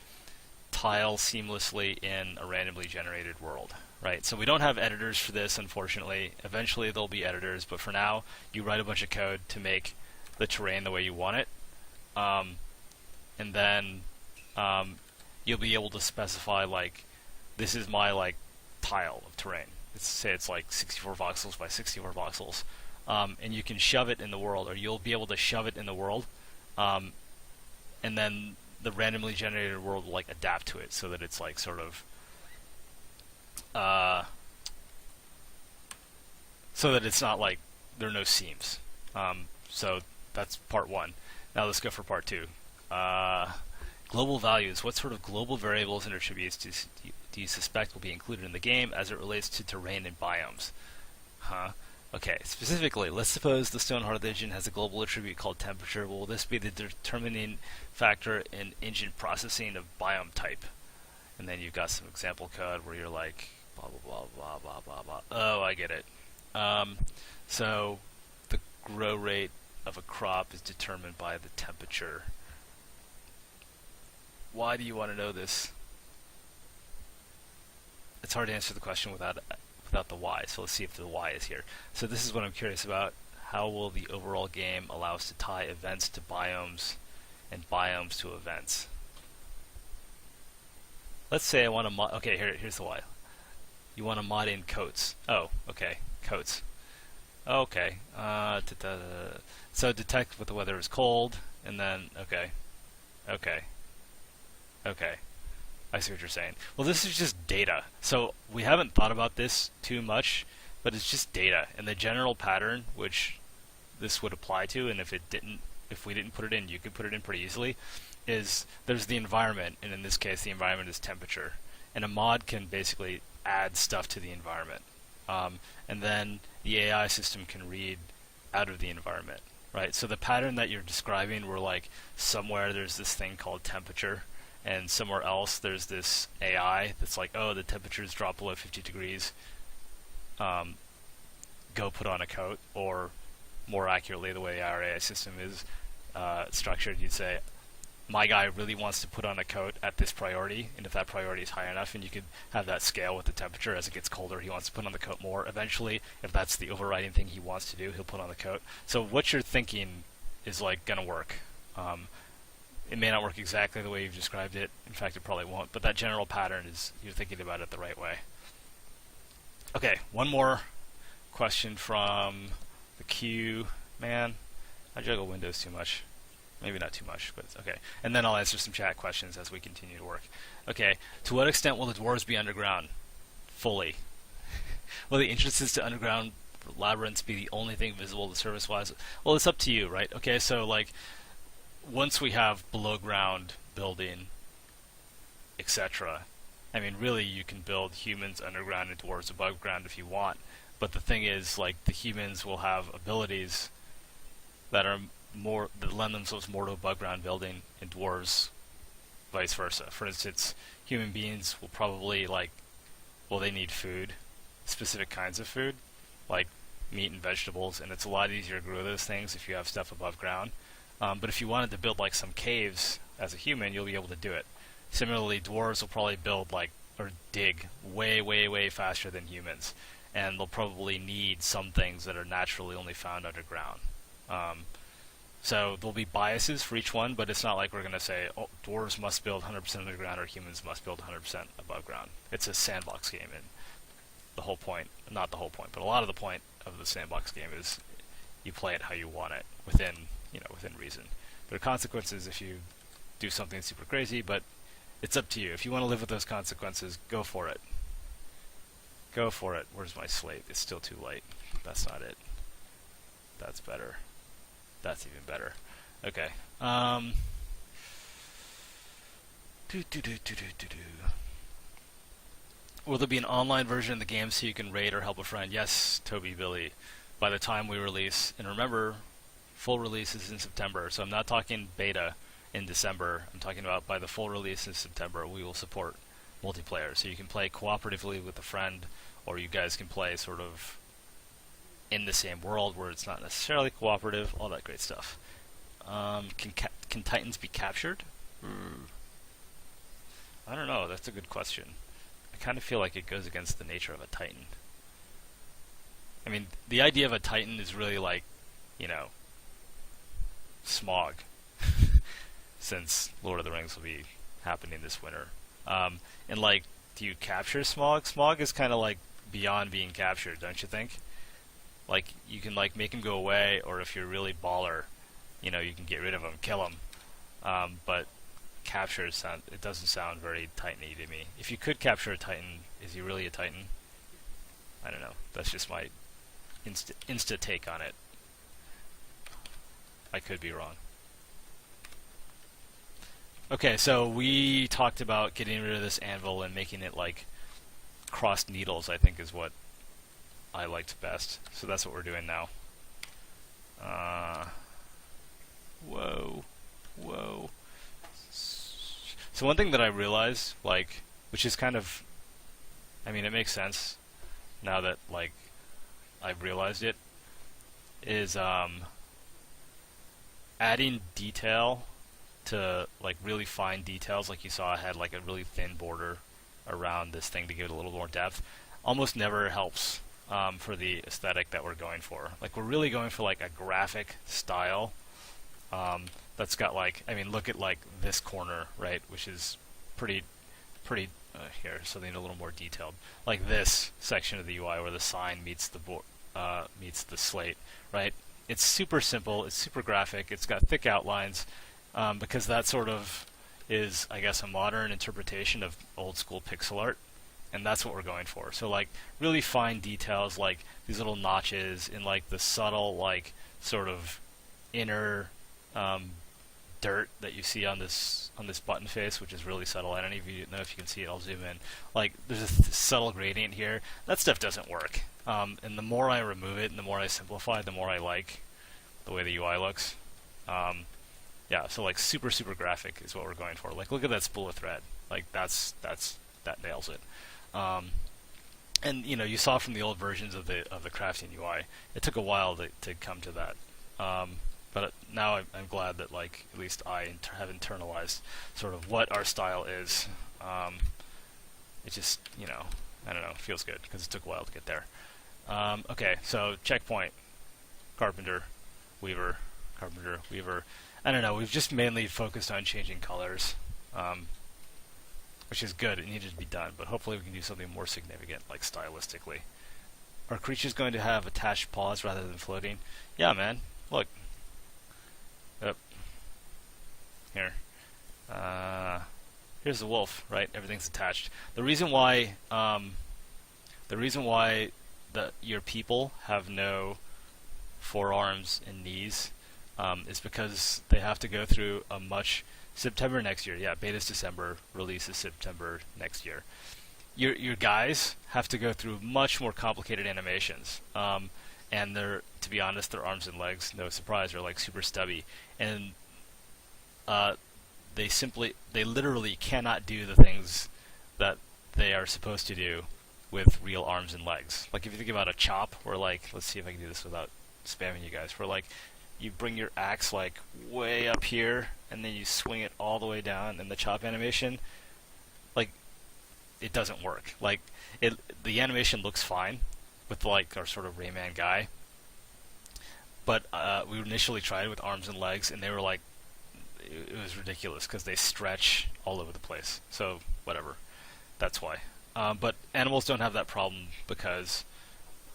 tile seamlessly in a randomly generated world. Right, so we don't have editors for this, unfortunately. Eventually there'll be editors, but for now, you write a bunch of code to make the terrain the way you want it, and then you'll be able to specify, like, this is my like tile of terrain. Say it's like 64 voxels by 64 voxels, and you can shove it in the world, or you'll be able to shove it in the world, and then the randomly generated world will like adapt to it so that it's like sort of so that it's not like there are no seams. So that's part one. Now let's go for part two. Global values. What sort of global variables and attributes do you suspect will be included in the game as it relates to terrain and biomes? Okay, specifically, let's suppose the Stonehearth engine has a global attribute called temperature. Will this be the determining factor in engine processing of biome type? And then you've got some example code where you're like, blah, blah, blah, blah, blah, blah, blah. Oh, I get it. So the grow rate of a crop is determined by the temperature. Why do you want to know this? It's hard to answer the question without the why, so let's see if the why is here. So this is what I'm curious about. How will the overall game allow us to tie events to biomes and biomes to events? Let's say I want to mod. Okay, here's the why. You want to mod in coats. Oh, okay, coats. Okay. So detect what the weather is cold, and then okay. I see what you're saying. Well, this is just data. So we haven't thought about this too much, but it's just data. And the general pattern, which this would apply to, and if we didn't put it in, you could put it in pretty easily, is there's the environment, and in this case, the environment is temperature. And a mod can basically add stuff to the environment. And then the AI system can read out of the environment, right? So the pattern that you're describing, where like somewhere there's this thing called temperature, and somewhere else there's this AI that's like, oh, the temperatures drop below 50 degrees, go put on a coat. Or more accurately, the way our AI system is structured, you'd say, my guy really wants to put on a coat at this priority, and if that priority is high enough, and you could have that scale with the temperature, as it gets colder, he wants to put on the coat more. Eventually, if that's the overriding thing he wants to do, he'll put on the coat. So what you're thinking is like gonna work. It may not work exactly the way you've described it. In fact, it probably won't, but that general pattern is, you're thinking about it the right way. Okay, one more question from the queue. Man, I juggle windows too much. Maybe not too much, but it's okay. And then I'll answer some chat questions as we continue to work. Okay, to what extent will the dwarves be underground? Fully. Will the entrances to underground labyrinths be the only thing visible to service-wise? Well, it's up to you, right? Okay, so like, once we have below ground building, etc., I mean, really, you can build humans underground and dwarves above ground if you want. But the thing is, like, the humans will have abilities that lend themselves more to above ground building, and dwarves vice versa. For instance, human beings will probably they need food, specific kinds of food, like meat and vegetables, and it's a lot easier to grow those things if you have stuff above ground. But if you wanted to build like some caves as a human, you'll be able to do it. Similarly, dwarves will probably build like or dig way, way, way faster than humans, and they'll probably need some things that are naturally only found underground. So there'll be biases for each one, but it's not like we're going to say, oh, dwarves must build 100% underground or humans must build 100% above ground. It's a sandbox game, and the whole point, not the whole point, but a lot of the point of the sandbox game is you play it how you want it within, within reason. There are consequences if you do something super crazy, but it's up to you. If you want to live with those consequences, go for it. Go for it. Where's my slate? It's still too light. That's not it. That's better. That's even better. Okay. Will there be an online version of the game so you can raid or help a friend? Yes, Toby Billy. By the time we release, and remember, full release is in September, so I'm not talking beta in December. I'm talking about by the full release in September, we will support multiplayer. So you can play cooperatively with a friend, or you guys can play sort of in the same world where it's not necessarily cooperative, all that great stuff. Can Titans be captured? I don't know, that's a good question. I kind of feel like it goes against the nature of a Titan. I mean, the idea of a Titan is really like, smog. Since Lord of the Rings will be happening this winter. And like, do you capture Smog? Smog is kind of like beyond being captured, don't you think? Like, you can like make him go away, or if you're really baller, you can get rid of him, kill him. But capture it doesn't sound very Titan-y to me. If you could capture a Titan, is he really a Titan? I don't know. That's just my insta take on it. I could be wrong. Okay, so we talked about getting rid of this anvil and making it like crossed needles, I think is what I liked best. So that's what we're doing now. Whoa. So one thing that I realized, like, which is kind of, I mean, it makes sense now that, like, I've realized it, is adding detail to like really fine details. Like you saw, I had like a really thin border around this thing to give it a little more depth. Almost never helps for the aesthetic that we're going for. Like, we're really going for like a graphic style that's got like, I mean, look at like this corner, right, which is pretty here, so they need a little more detailed. Like this section of the UI where the sign meets the meets the slate, right? It's super simple. It's super graphic. It's got thick outlines. Because that sort of is, I guess, a modern interpretation of old school pixel art, and that's what we're going for. So like really fine details, like these little notches in like the subtle, like sort of inner dirt that you see on this button face, which is really subtle. I don't even know if you can see it. I'll zoom in. Like there's a subtle gradient here. That stuff doesn't work. And the more I remove it and the more I simplify, the more I like the way the UI looks. Yeah, so like super graphic is what we're going for. Like, look at that spool of thread. Like that nails it. And you saw from the old versions of the crafting UI, it took a while to come to that. But now I'm glad that like at least I have internalized sort of what our style is. It just I don't know, it feels good because it took a while to get there. Okay, so checkpoint, carpenter, weaver, carpenter, weaver. I don't know, we've just mainly focused on changing colors, which is good. It needed to be done, but hopefully we can do something more significant, like stylistically. Are creatures going to have attached paws rather than floating? Yeah, man. Look. Yep. Here. Here's the wolf, right? Everything's attached. The reason why your people have no forearms and knees is because they have to go through a September next year. Yeah, beta's December, release is September next year. Your guys have to go through much more complicated animations, and to be honest, their arms and legs, no surprise, are like super stubby, and they literally cannot do the things that they are supposed to do with real arms and legs. Like if you think about a chop, where like, let's see if I can do this without spamming you guys, where like you bring your axe like way up here and then you swing it all the way down in the chop animation, like it doesn't work. Like the animation looks fine with like our sort of Rayman guy, but we initially tried it with arms and legs and they were like, it was ridiculous because they stretch all over the place. So whatever, that's why. But animals don't have that problem because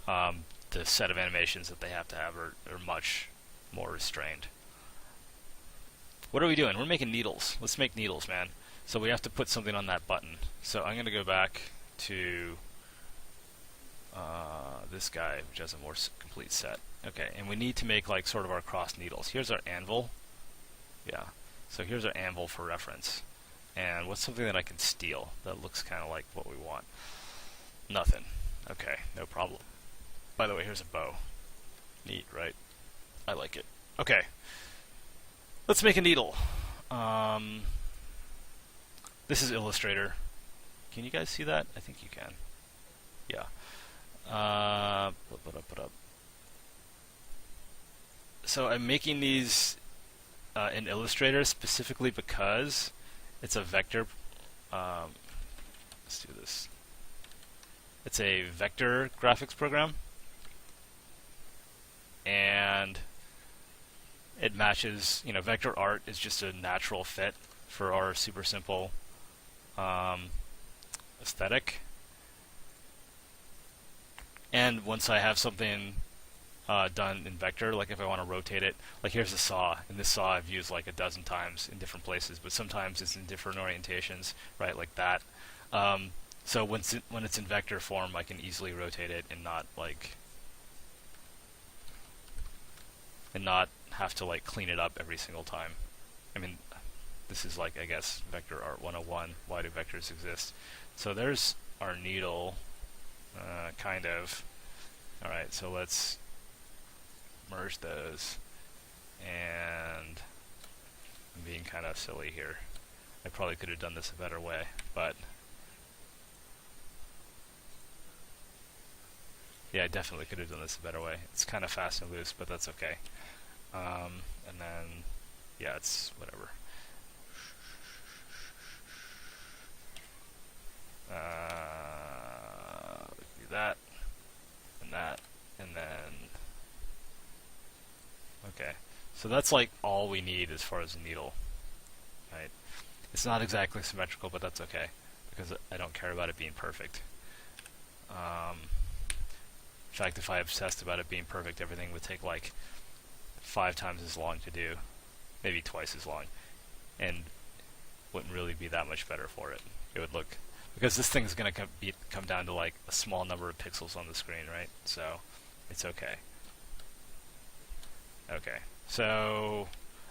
the set of animations that they have to have are much more restrained. What are we doing? We're making needles. Let's make needles, man. So we have to put something on that button. So I'm going to go back to this guy, which has a more complete set. Okay, and we need to make like sort of our cross needles. Here's our anvil. Yeah. So here's our anvil for reference. And what's something that I can steal that looks kind of like what we want? Nothing. Okay, no problem. By the way, here's a bow. Neat, right? I like it. Okay. Let's make a needle. This is Illustrator. Can you guys see that? I think you can. Yeah. Put up. So I'm making these in Illustrator specifically because it's a vector. Let's do this. It's a vector graphics program, and it matches. Vector art is just a natural fit for our super simple aesthetic. And once I have something done in vector, like if I want to rotate it, like here's a saw, and this saw I've used like a dozen times in different places, but sometimes it's in different orientations, right, like that. So when it's in vector form, I can easily rotate it and not have to like clean it up every single time. I mean, this is like, I guess, Vector Art 101, why do vectors exist? So there's our needle, kind of. Alright, so let's merge those, and I'm being kind of silly here. I probably could have done this a better way, but yeah, I definitely could have done this a better way. It's kind of fast and loose, but that's okay. And then, yeah, it's whatever. Do that, and then, okay. So that's like all we need as far as a needle, right? It's not exactly symmetrical, but that's okay, because I don't care about it being perfect. In fact, if I obsessed about it being perfect, everything would take like 5 times as long to do, maybe twice as long, and wouldn't really be that much better for it. It would look, because this thing's going to come down to like a small number of pixels on the screen, right? So it's okay. Okay, so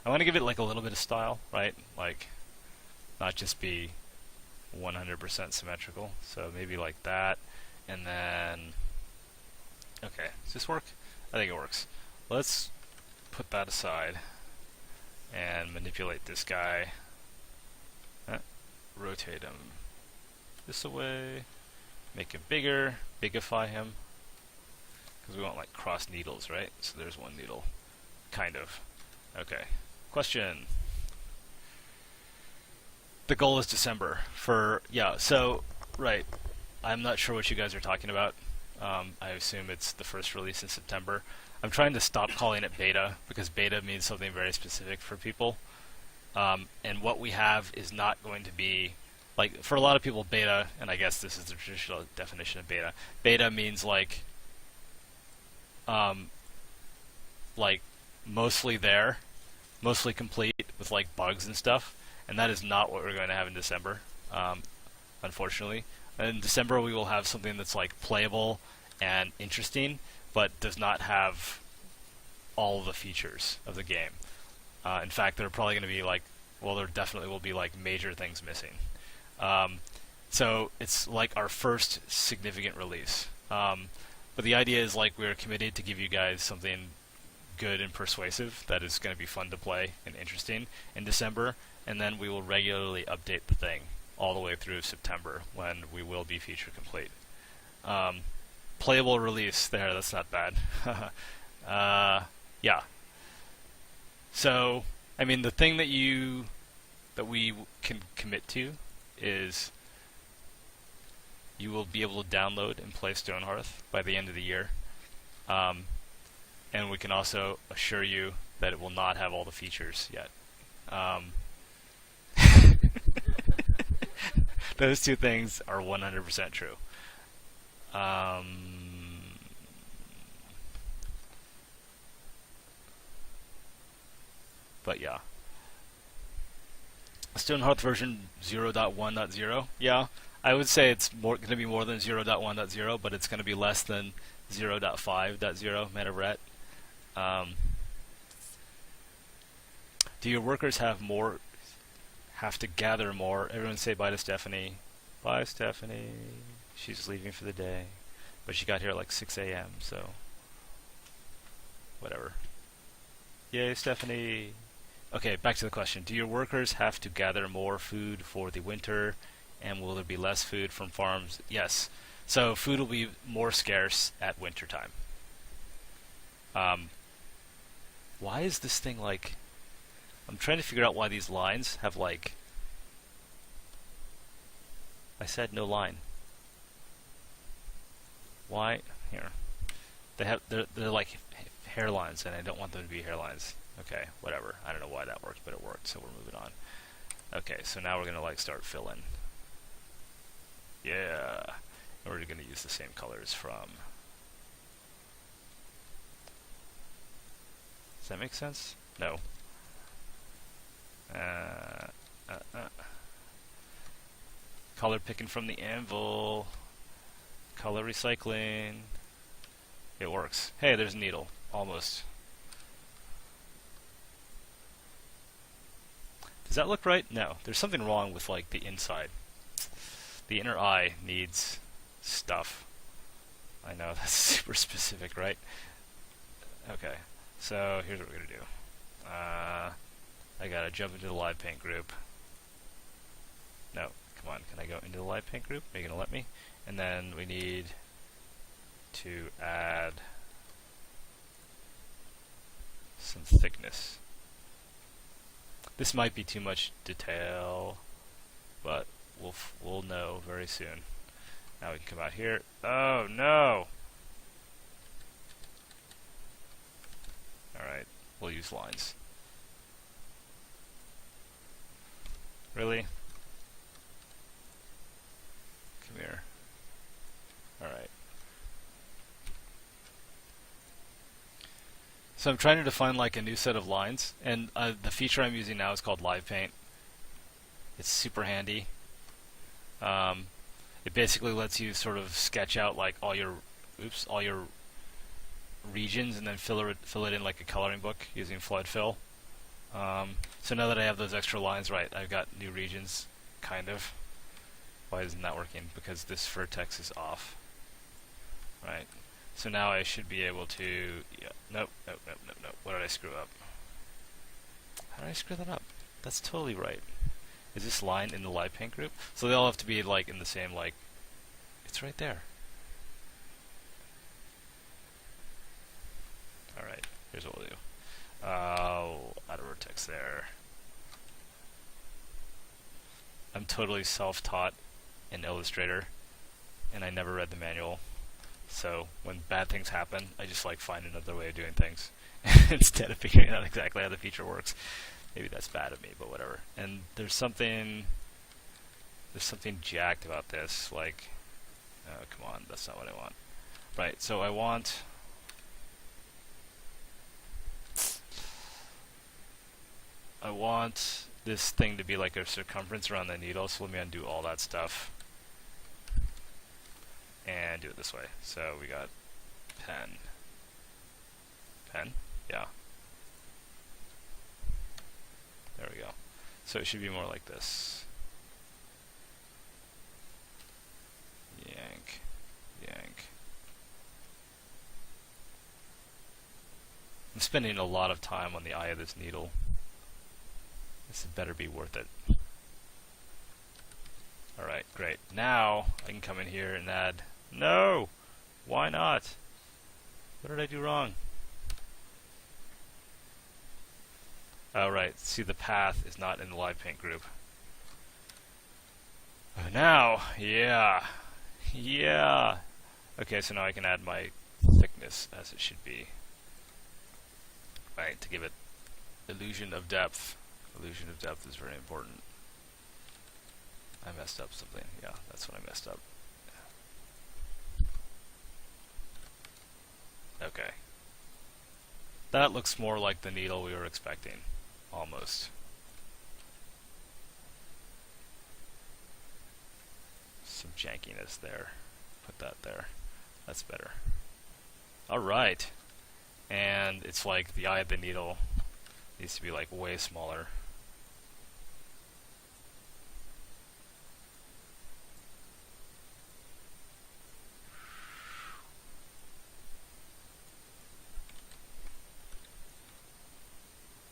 I want to give it like a little bit of style, right? Like not just be 100% symmetrical. So maybe like that, and then, okay, does this work? I think it works. Let's put that aside and manipulate this guy. Rotate him this away, make him bigger, bigify him, because we want like cross needles, right? So there's one needle, kind of. Okay, question. The goal is December for, yeah, so, right, I'm not sure what you guys are talking about. I assume it's the first release in September. I'm trying to stop calling it beta, because beta means something very specific for people. And what we have is not going to be, like, for a lot of people, beta, and I guess this is the traditional definition of beta, beta means like mostly there, mostly complete with like bugs and stuff, and that is not what we're going to have in December, unfortunately. In December we will have something that's like playable and interesting, but does not have all the features of the game. In fact, there are probably going to be like, well, there definitely will be like major things missing. So it's like our first significant release. But the idea is like we're committed to give you guys something good and persuasive that is going to be fun to play and interesting in December, and then we will regularly update the thing all the way through September when we will be feature complete. Playable release there. That's not bad. Yeah. So, I mean, the thing that we can commit to is you will be able to download and play Stonehearth by the end of the year. And we can also assure you that it will not have all the features yet. Those two things are 100% true. But yeah. Stonehearth version 0.1.0. Yeah, I would say it's going to be more than 0.1.0, but it's going to be less than 0.5.0 MetaBret. Do your workers have to gather more? Everyone say bye to Stephanie. Bye, Stephanie. She's leaving for the day, but she got here at like 6 a.m. So whatever. Yay, Stephanie. Okay, back to the question. Do your workers have to gather more food for the winter, and will there be less food from farms? Yes. So food will be more scarce at winter time. Why is this thing like... I'm trying to figure out why these lines have like... I said no line. Why? Here. They're like hairlines, and I don't want them to be hairlines. Okay, whatever. I don't know why that worked, but it worked, so we're moving on. Okay, so now we're going to like start filling. Yeah. And we're going to use the same colors from... Does that make sense? No. Color picking from the anvil. Color recycling. It works. Hey, there's a needle. Almost. Does that look right? No. There's something wrong with like the inside. The inner eye needs stuff. I know, that's super specific, right? Okay. So here's what we're going to do. I got to jump into the live paint group. No, come on. Can I go into the live paint group? Are you going to let me? And then we need to add some thickness. This might be too much detail, but we'll know very soon. Now we can come out here. Oh no! Alright, we'll use lines. Really? Come here. Alright. So I'm trying to define like a new set of lines, and the feature I'm using now is called Live Paint. It's super handy. It basically lets you sort of sketch out like all your regions and then fill it in like a coloring book using flood fill. So now that I have those extra lines, right, I've got new regions, kind of. Why isn't that working? Because this vertex is off. Right. So now I should be able to... Yeah, nope. What did I screw up? How did I screw that up? That's totally right. Is this line in the live paint group? So they all have to be like in the same, like... It's right there. Alright, here's what we'll do. Add a vertex there. I'm totally self-taught in Illustrator, and I never read the manual. So when bad things happen, I just like find another way of doing things instead of figuring out exactly how the feature works. Maybe that's bad of me, but whatever. And there's something jacked about this. Like, oh come on, that's not what I want. Right. So I want this thing to be like a circumference around the needle. So let me undo all that stuff and do it this way. So we got pen, yeah. There we go. So it should be more like this. Yank, yank. I'm spending a lot of time on the eye of this needle. This better be worth it. Alright, great. Now I can come in here and add No! Why not? What did I do wrong? Oh, right. See, the path is not in the live paint group. Oh, now, yeah. Yeah. Okay, so now I can add my thickness as it should be. Right, to give it illusion of depth. Illusion of depth is very important. I messed up something. Yeah, that's what I messed up. Okay. That looks more like the needle we were expecting. Almost. Some jankiness there. Put that there. That's better. Alright. And it's like the eye of the needle needs to be like way smaller.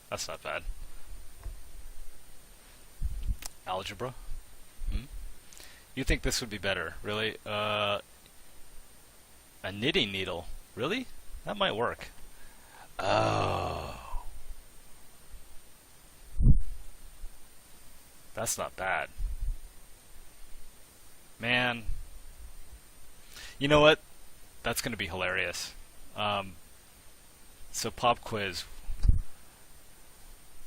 That's not bad. Algebra? Hmm? You think this would be better? Really? A knitting needle? Really? That might work. Oh. That's not bad. Man. You know what? That's going to be hilarious. So pop quiz.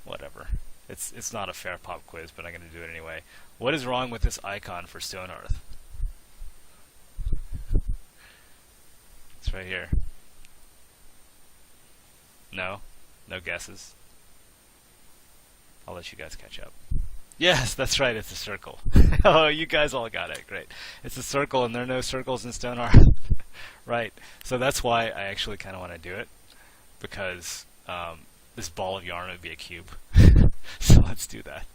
Whatever. It's not a fair pop quiz, but I'm going to do it anyway. What is wrong with this icon for Stonehearth? It's right here. No? No guesses? I'll let you guys catch up. Yes, that's right, it's a circle. Oh, you guys all got it. Great. It's a circle, and there are no circles in Stonehearth. Right. So that's why I actually kind of want to do it, because this ball of yarn would be a cube. So let's do that.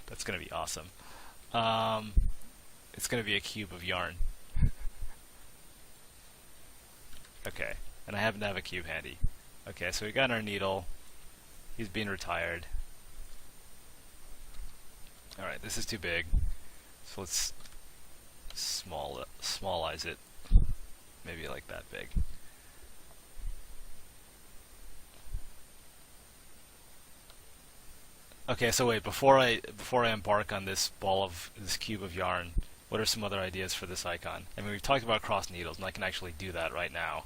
That's going to be awesome. It's going to be a cube of yarn. Okay, and I happen to have a cube handy. Okay, so we got our needle. He's being retired. Alright, this is too big. So let's smallize it. Maybe like that big. Okay, so wait, before I embark on this cube of yarn, what are some other ideas for this icon? I mean, we've talked about cross needles, and I can actually do that right now.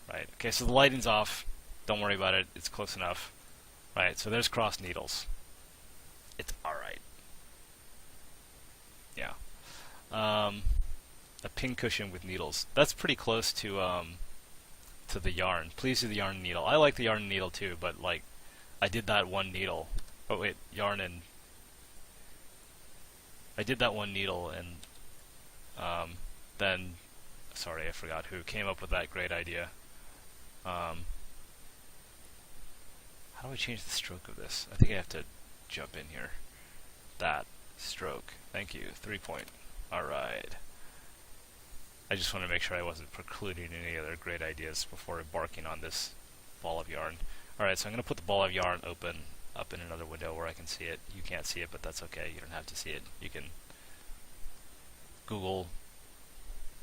Right. Okay, so the lighting's off. Don't worry about it. It's close enough. Right. So there's cross needles. It's all right. Yeah. A pin cushion with needles. That's pretty close to the yarn. Please do the yarn and needle. I like the yarn and needle too, but like, I did that one needle. Oh wait, yarn and. I did that one needle and then. Sorry, I forgot who came up with that great idea. How do I change the stroke of this? I think I have to jump in here. That stroke. Thank you. 3 point. Alright. I just want to make sure I wasn't precluding any other great ideas before embarking on this ball of yarn. Alright, so I'm going to put the ball of yarn open up in another window where I can see it. You can't see it, but that's okay. You don't have to see it. You can Google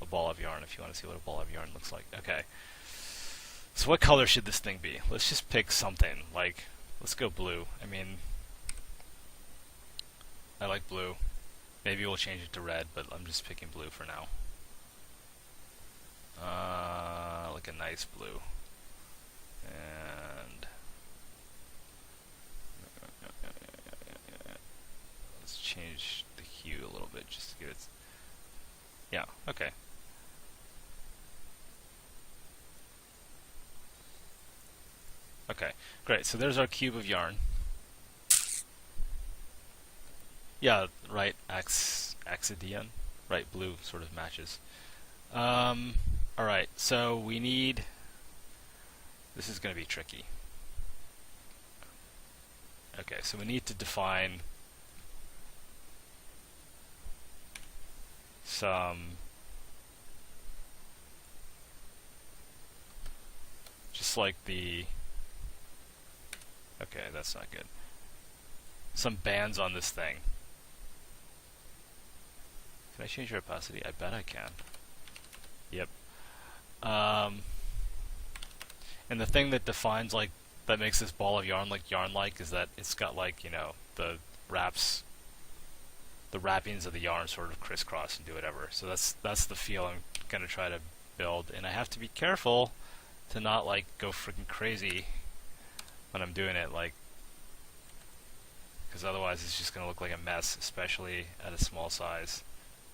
a ball of yarn if you want to see what a ball of yarn looks like. Okay. So what color should this thing be? Let's just pick something. Like, let's go blue. I mean, I like blue. Maybe we'll change it to red, but I'm just picking blue for now. Like a nice blue. And let's change the hue a little bit just to get it. Yeah, okay. Okay, great. So there's our cube of yarn. Yeah, right. Ellogeyen. Right, blue sort of matches. Alright, so we need. This is going to be tricky. Okay, so we need to define some. Just like the. Okay, that's not good. Some bands on this thing. Can I change your opacity? I bet I can. Yep. And the thing that defines, like, that makes this ball of yarn like yarn-like is that it's got, like, you know, the wrappings of the yarn sort of crisscross and do whatever. So that's the feel I'm gonna try to build, and I have to be careful to not, like, go freaking crazy when I'm doing it, like, because otherwise it's just gonna look like a mess, especially at a small size.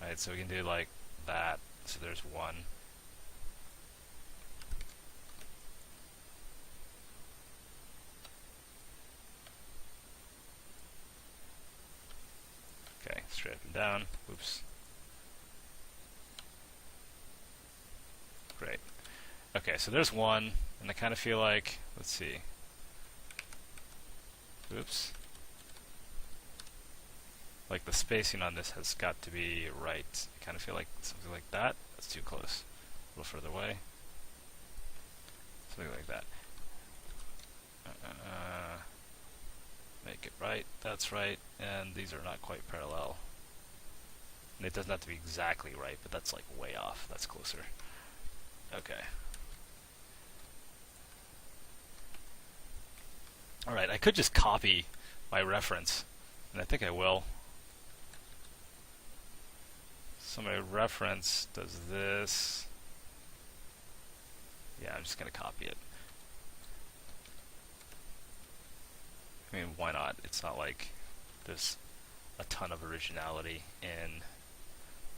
Right, so we can do like that. So there's one. Okay, straight up and down. Oops. Great. Okay, so there's one, and I kind of feel like, let's see. Oops. Like the spacing on this has got to be right. I kind of feel like something like that. That's too close. A little further away. Something like that. Make it right. That's right. And these are not quite parallel. And it doesn't have to be exactly right, but that's like way off. That's closer. Okay. Alright, I could just copy my reference, and I think I will. So my reference does this. Yeah, I'm just going to copy it. I mean, why not? It's not like there's a ton of originality in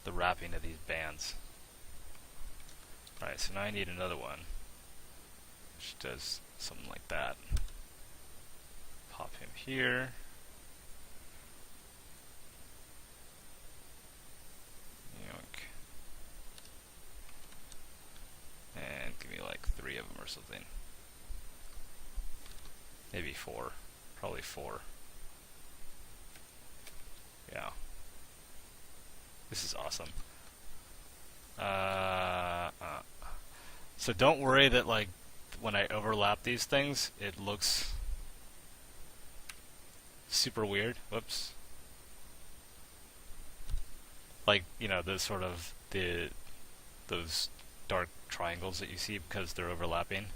the wrapping of these bands. Alright, so now I need another one, which does something like that. Pop him here. And give me like 3 of them or something. Maybe 4. Probably 4. Yeah. This is awesome. So don't worry that, like, when I overlap these things, it looks super weird. Whoops. Like, you know, the sort of those dark triangles that you see because they're overlapping.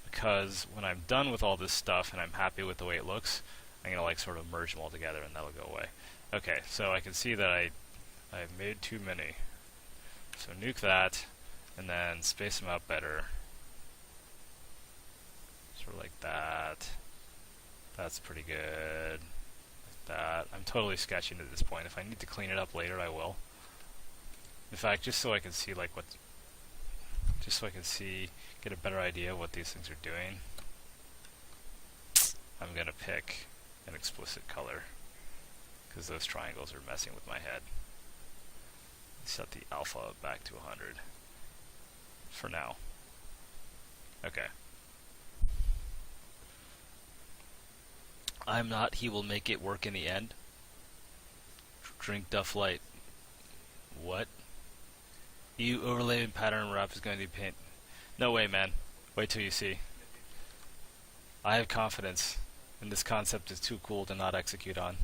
Because when I'm done with all this stuff and I'm happy with the way it looks, I'm gonna like sort of merge them all together and that'll go away. Okay, so I can see that I've made too many. So nuke that and then space them out better. Sort of like that. That's pretty good. Like that. I'm totally sketching at this point. If I need to clean it up later, I will. In fact, just so I can see like what, just so I can see, get a better idea of what these things are doing, I'm gonna pick an explicit color because those triangles are messing with my head. Set the alpha back to 100 for now. Okay. I'm not, he will make it work in the end. Drink Duff Light. What? You overlay and pattern wrap is going to be paint. No way, man. Wait till you see. I have confidence, and this concept is too cool to not execute on.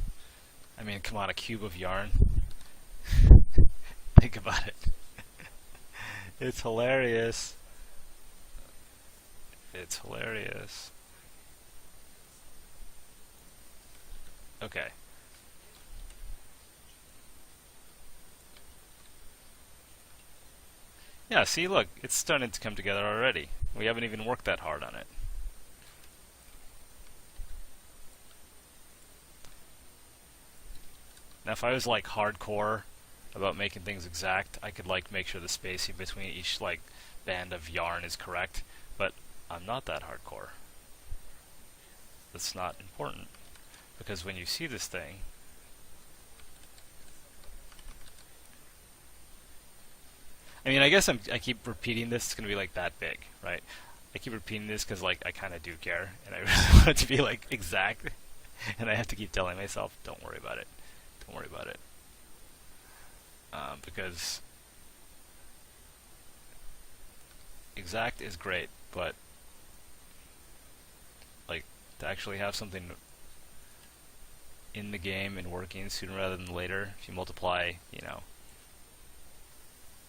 I mean, come on, a cube of yarn. Think about it. It's hilarious. It's hilarious. Okay. Yeah, see, look, it's starting to come together already. We haven't even worked that hard on it. Now, if I was like hardcore about making things exact, I could like make sure the spacing between each like band of yarn is correct, but I'm not that hardcore. That's not important, because when you see this thing, I mean, I guess I keep repeating this. It's gonna be like that big, right? I keep repeating this because like I kind of do care, and I really want it to be like exact, and I have to keep telling myself, "Don't worry about it. Don't worry about it," because exact is great, but like to actually have something in the game and working sooner rather than later, if you multiply, you know,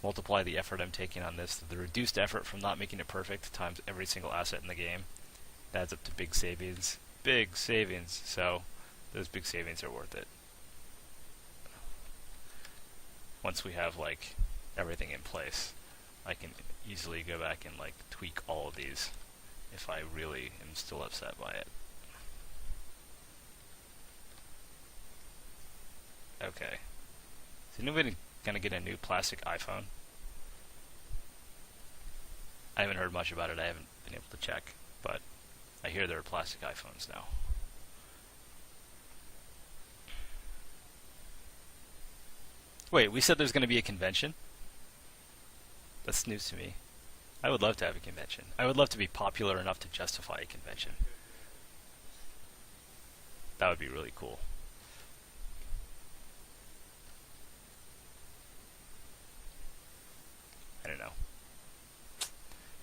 multiply the effort I'm taking on this, the reduced effort from not making it perfect times every single asset in the game. That adds up to big savings. Big savings. So those big savings are worth it. Once we have like everything in place, I can easily go back and like tweak all of these if I really am still upset by it. Okay. Is anybody gonna get a new plastic iPhone? I haven't heard much about it. I haven't been able to check, but I hear there are plastic iPhones now. Wait, we said there's going to be a convention? That's news to me. I would love to have a convention. I would love to be popular enough to justify a convention. That would be really cool. I don't know.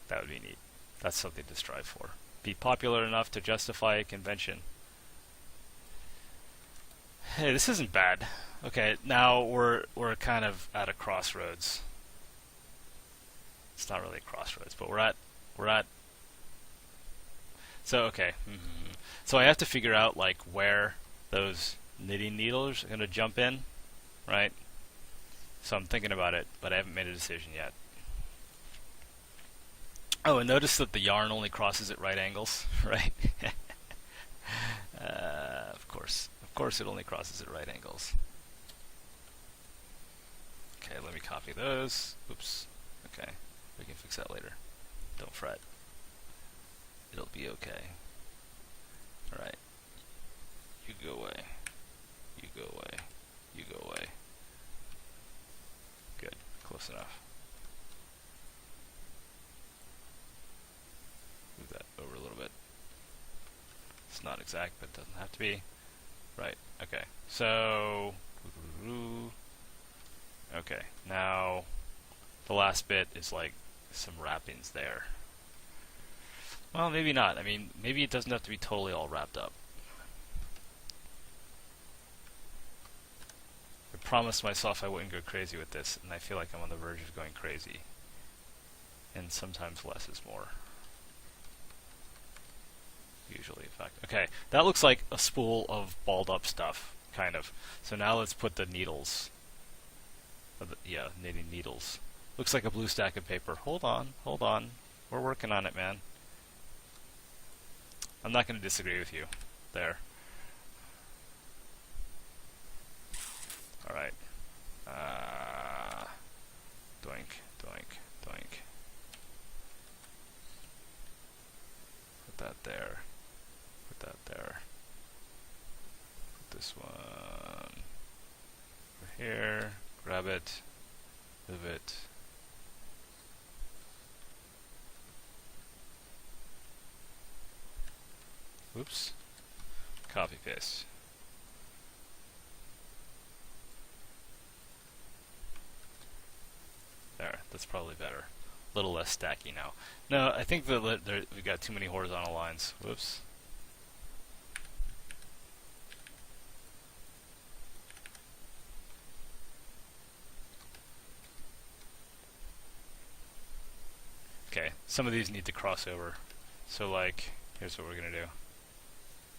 That would be neat. That's something to strive for. Be popular enough to justify a convention. Hey, this isn't bad. Okay, now we're kind of at a crossroads. It's not really a crossroads, but we're at. So okay, so I have to figure out like where those knitting needles are going to jump in, right? So I'm thinking about it, but I haven't made a decision yet. Oh, and notice that the yarn only crosses at right angles, right? Of course, it only crosses at right angles. Okay, let me copy those. Oops. Okay, we can fix that later. Don't fret. It'll be okay. All right. You go away. You go away. You go away. Good. Close enough. Move that over a little bit. It's not exact, but it doesn't have to be. Right. Okay. So. Okay. Now, the last bit is like some wrappings there. Well, maybe not. I mean, maybe it doesn't have to be totally all wrapped up. I promised myself I wouldn't go crazy with this, and I feel like I'm on the verge of going crazy. And sometimes less is more. Usually, in fact. Okay, that looks like a spool of balled up stuff, kind of. So now let's put the needles. Yeah, knitting needles. Looks like a blue stack of paper. Hold on, hold on. We're working on it, man. I'm not going to disagree with you. There. Alright. Doink, doink, doink. Put that there. Put that there. Put this one over here. Grab it. Move it. Oops. Copy paste. There, that's probably better. A little less stacky now. No, I think that we got too many horizontal lines. Whoops. Okay, some of these need to cross over. So like, here's what we're gonna do.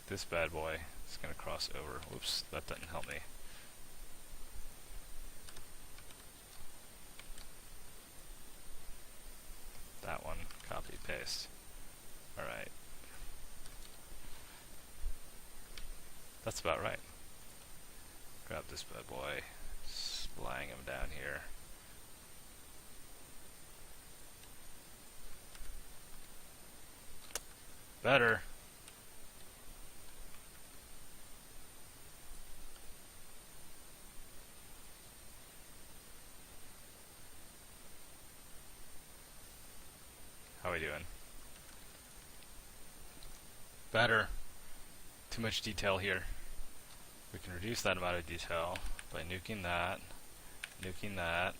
This bad boy is gonna cross over. Whoops, that didn't help me. That one, copy, paste. Alright. That's about right. Grab this bad boy, splaying him down here. Better. How are we doing? Better. Too much detail here. We can reduce that amount of detail by nuking that, nuking that.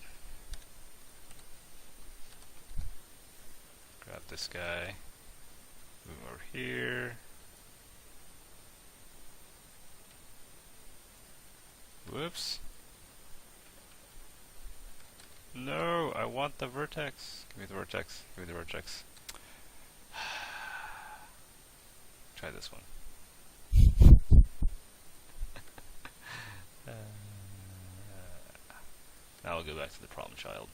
Grab this guy, move him over here. Whoops. No, I want the vertex. Give me the vertex. Give me the vertex. Try this one. Now we'll go back to the problem child.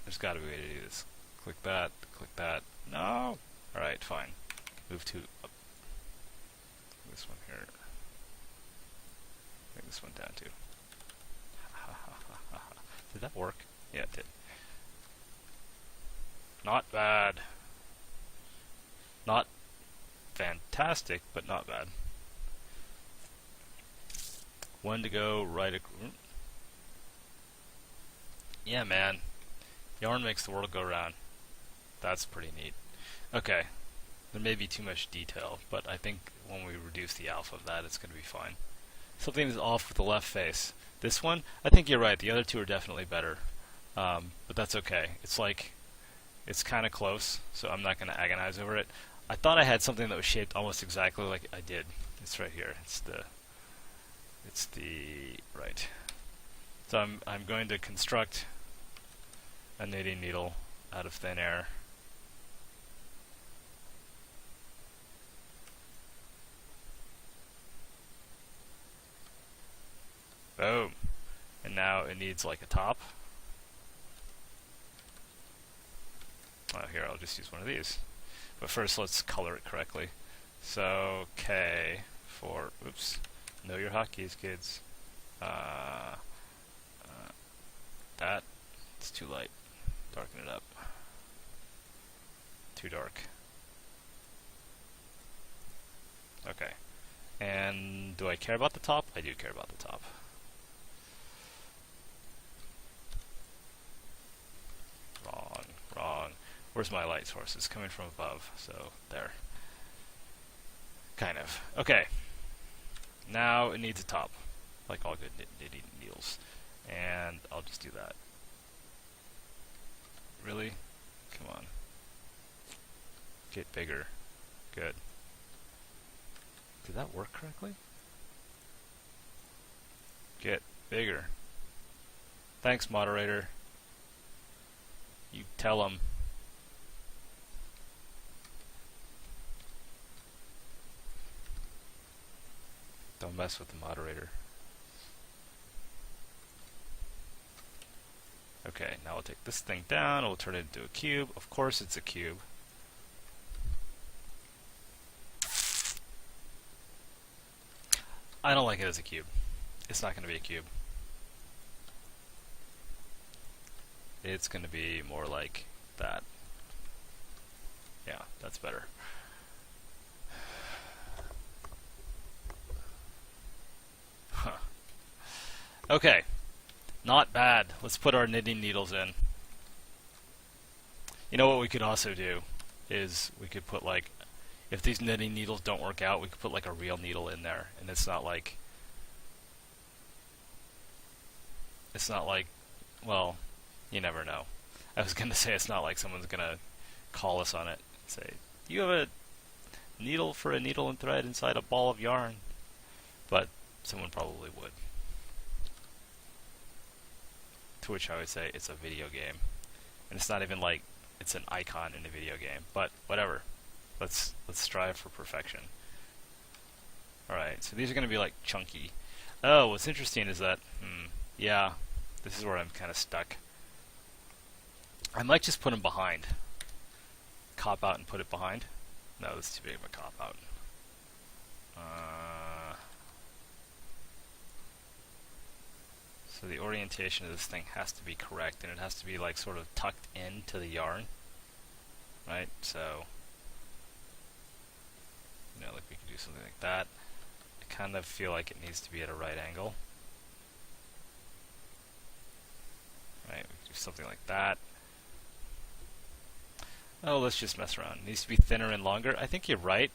There's got to be a way to do this. Click that. Click that. No. All right, fine. Move to up. This one here. Bring this one down too. Did that work? Yeah, it did. Not bad. Not fantastic, but not bad. One to go, right. Yeah, man. Yarn makes the world go round. That's pretty neat. Okay. There may be too much detail, but I think when we reduce the alpha of that, it's going to be fine. Something is off with the left face. This one, I think you're right. The other two are definitely better. But that's okay. It's like, it's kind of close, so I'm not going to agonize over it. I thought I had something that was shaped almost exactly like I did. It's right here. It's the right. So I'm going to construct a knitting needle out of thin air. Boom. And now it needs like a top. Oh, here, I'll just use one of these. But first, let's color it correctly. So, K for, oops, know your hotkeys, kids. That, it's too light. Darken it up. Too dark. Okay. And do I care about the top? I do care about the top. Wrong. Where's my light source? It's coming from above, so there. Kind of. Okay. Now it needs a top, like all good knitting needles. And I'll just do that. Really? Come on. Get bigger. Good. Did that work correctly? Get bigger. Thanks, moderator. You tell them. Don't mess with the moderator. Okay, now we'll take this thing down, we'll turn it into a cube. Of course it's a cube. I don't like it as a cube. It's not going to be a cube. It's going to be more like that. Yeah, that's better. Huh. Okay. Not bad. Let's put our knitting needles in. You know what we could also do is we could put like, if these knitting needles don't work out, we could put like a real needle in there, and it's not like, well, you never know. I was going to say it's not like someone's going to call us on it and say, you have a needle for a needle and thread inside a ball of yarn. But someone probably would. To which I would say it's a video game. And it's not even like it's an icon in a video game. But whatever. Let's strive for perfection. Alright, so these are going to be like chunky. Oh, what's interesting is that, yeah, this is where I'm kind of stuck. I might just put them behind. Cop out and put it behind. No, that's too big of a cop out. So the orientation of this thing has to be correct, and it has to be like sort of tucked into the yarn, right? So, you know, like we could do something like that. I kind of feel like it needs to be at a right angle. Right, we could do something like that. Oh, let's just mess around. It needs to be thinner and longer. I think you're right.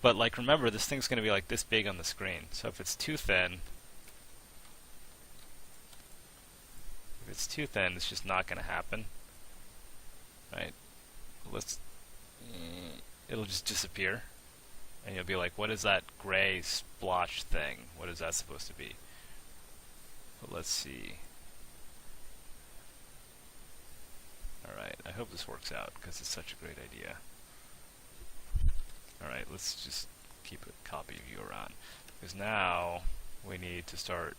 But like, remember, this thing's going to be like this big on the screen. So if it's too thin, it's just not going to happen. Right? It'll just disappear. And you'll be like, what is that gray splotch thing? What is that supposed to be? But let's see. Alright, I hope this works out, because it's such a great idea. Alright, let's just keep a copy of you around, because now we need to start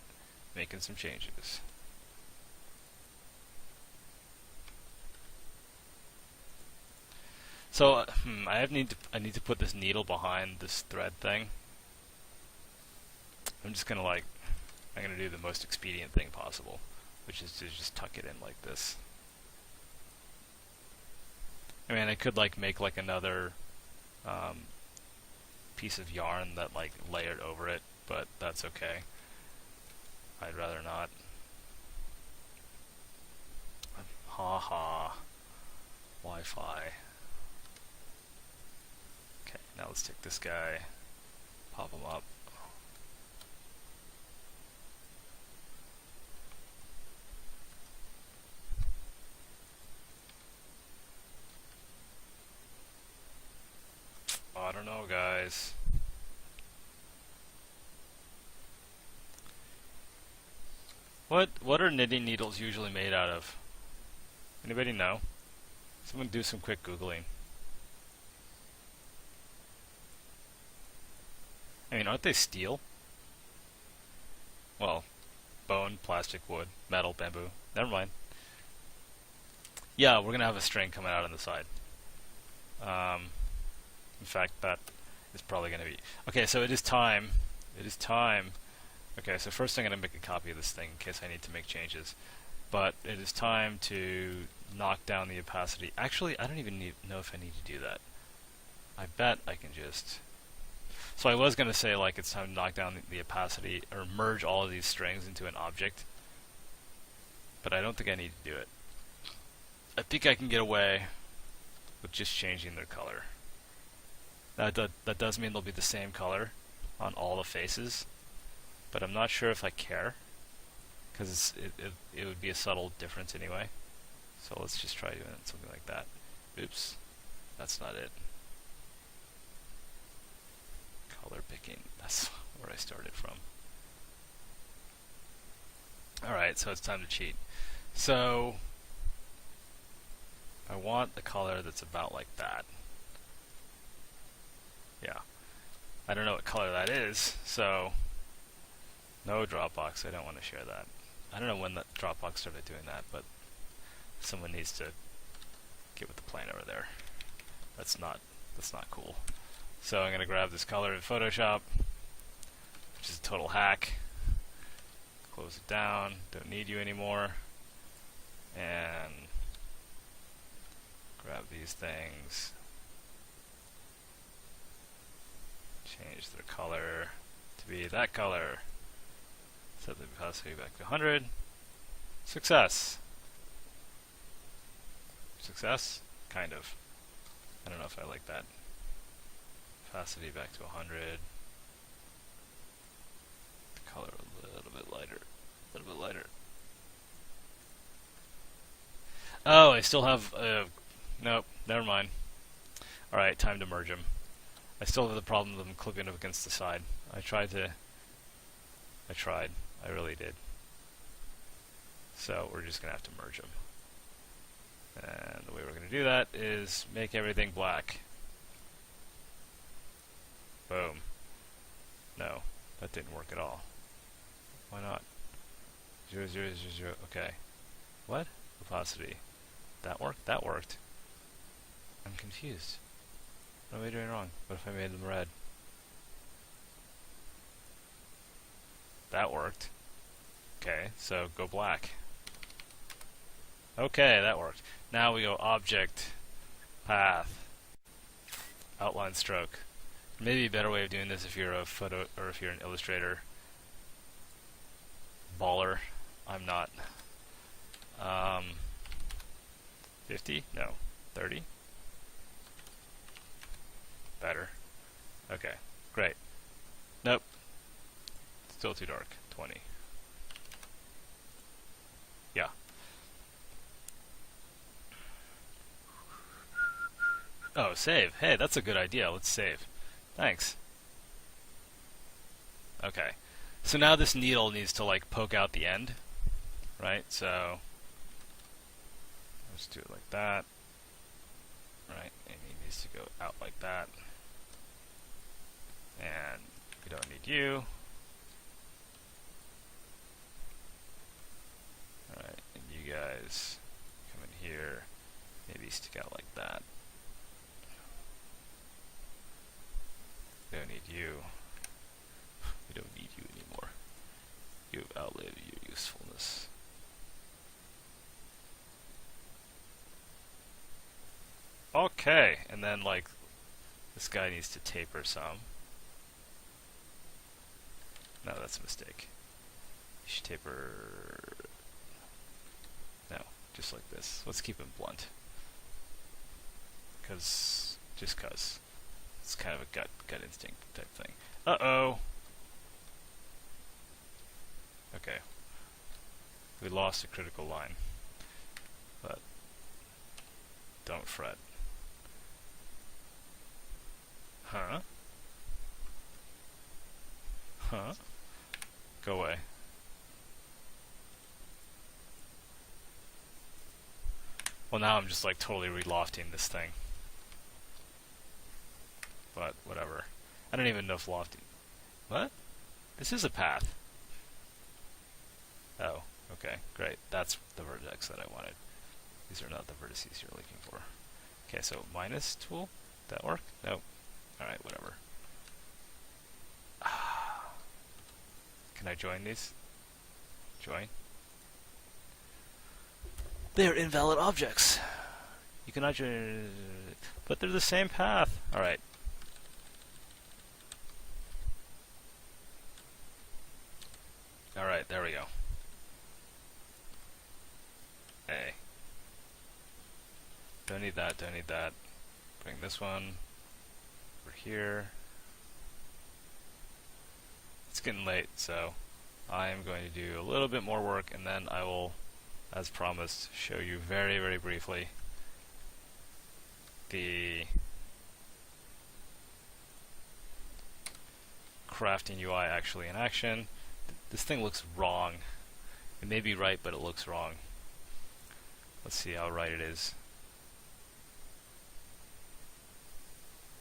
making some changes. So I need to put this needle behind this thread thing. I'm gonna do the most expedient thing possible, which is to just tuck it in like this. I mean, I could make another piece of yarn that layered over it, but that's okay. I'd rather not. Ha ha. Wi-Fi. Okay, now let's take this guy, pop him up. I don't know, guys. What are knitting needles usually made out of? Anybody know? Someone do some quick Googling. I mean, aren't they steel? Well, bone, plastic, wood, metal, bamboo. Never mind. Yeah, we're gonna have a string coming out on the side. In fact, that is probably gonna be... Okay, so it is time. It is time. Okay, so first I'm gonna make a copy of this thing in case I need to make changes. But it is time to knock down the opacity. Actually, I don't even know if I need to do that. I bet I can just... So I was going to say it's time to knock down the opacity or merge all of these strings into an object. But I don't think I need to do it. I think I can get away with just changing their color. That does mean they'll be the same color on all the faces. But I'm not sure if I care, because it would be a subtle difference anyway. So let's just try doing something like that. Oops, that's not it. Color picking, that's where I started from. Alright, so it's time to cheat. So I want the color that's about like that. Yeah. I don't know what color that is, so no Dropbox, I don't want to share that. I don't know when that Dropbox started doing that, but someone needs to get with the plan over there. That's not cool. So I'm going to grab this color in Photoshop, which is a total hack. Close it down, don't need you anymore. And grab these things. Change their color to be that color. Set the opacity back to 100. Success. Success? Kind of. I don't know if I like that. Opacity back to 100. The color a little bit lighter. A little bit lighter. Oh, I still have... nope, never mind. Alright, time to merge them. I still have the problem of them clipping up against the side. I tried. I really did. So we're just going to have to merge them. And the way we're going to do that is make everything black. Boom. No, that didn't work at all. Why not? 0, 0, 0, 0. Okay. What? Opacity. That worked? That worked. I'm confused. What am I doing wrong? What if I made them red? That worked. Okay, so go black. Okay, that worked. Now we go object, path, outline stroke. Maybe a better way of doing this if you're a photo or if you're an illustrator. Baller. I'm not. 50? No. 30? Better. Okay, great. Nope. Still too dark. 20. Yeah. Oh, save. Hey, that's a good idea. Let's save. Thanks. Okay. So now this needle needs to like poke out the end, right? So let's do it like that, right? And it needs to go out like that. And we don't need you. Alright, and you guys come in here, maybe stick out like that. We don't need you. We don't need you anymore. You've outlived your usefulness. Okay, and then like this guy needs to taper some. No, that's a mistake. You should taper. No, just like this. Let's keep him blunt. Just cause. It's kind of a gut instinct type thing. Uh-oh! Okay. We lost a critical line. But don't fret. Huh? Huh? Go away. Well, now I'm just like totally relofting this thing. But whatever. I don't even know if lofting. What? This is a path. Oh, okay, great. That's the vertex that I wanted. These are not the vertices you're looking for. Okay, so minus tool. That work? Nope. Alright, whatever. Can I join these? Join? They're invalid objects. You cannot join, but they're the same path. Alright. Alright, there we go. Hey. Don't need that, don't need that. Bring this one over here. It's getting late, so I am going to do a little bit more work, and then I will, as promised, show you very, very briefly the crafting UI actually in action. This thing looks wrong. It may be right, but it looks wrong. Let's see how right it is.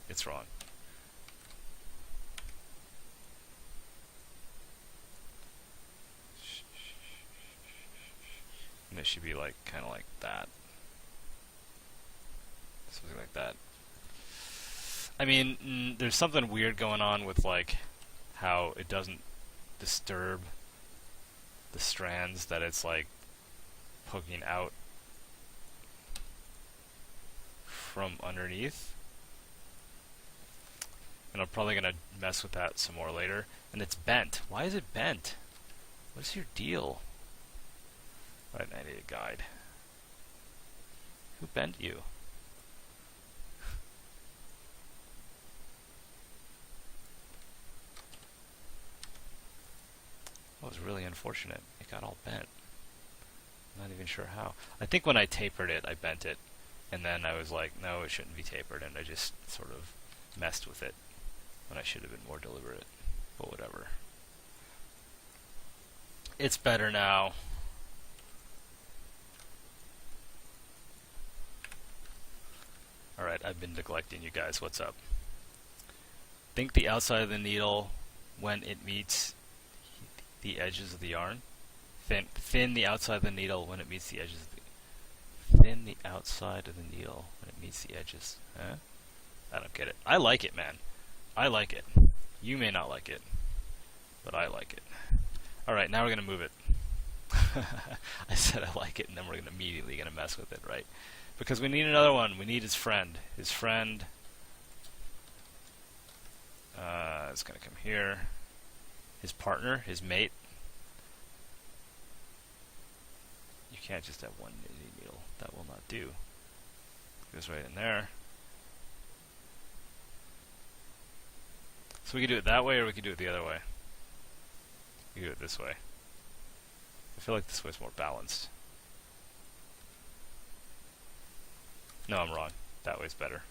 It's wrong. And it should be like kind of like that. Something like that. I mean, there's something weird going on with like how it doesn't disturb the strands that it's like poking out from underneath. And I'm probably going to mess with that some more later. And it's bent. Why is it bent? What's your deal? Right, I need a guide. Who bent you? That was really unfortunate. It got all bent. I'm not even sure how. I think when I tapered it, I bent it. And then I was like, no, it shouldn't be tapered. And I just sort of messed with it when I should have been more deliberate. But whatever. It's better now. Alright, I've been neglecting you guys. What's up? Think the outside of the needle when it meets the edges of the yarn. Thin the outside of the needle when it meets the edges of the... Thin the outside of the needle when it meets the edges. Huh? I don't get it. I like it, man. I like it. You may not like it, but I like it. Alright, now we're going to move it. I said I like it, and then we're immediately going to mess with it, right? Because we need another one. We need his friend. His friend is going to come here. His partner, his mate. You can't just have one knitting needle. That will not do. Goes right in there. So we could do it that way, or we could do it the other way. We could do it this way. I feel like this way's more balanced. No, I'm wrong. That way's better.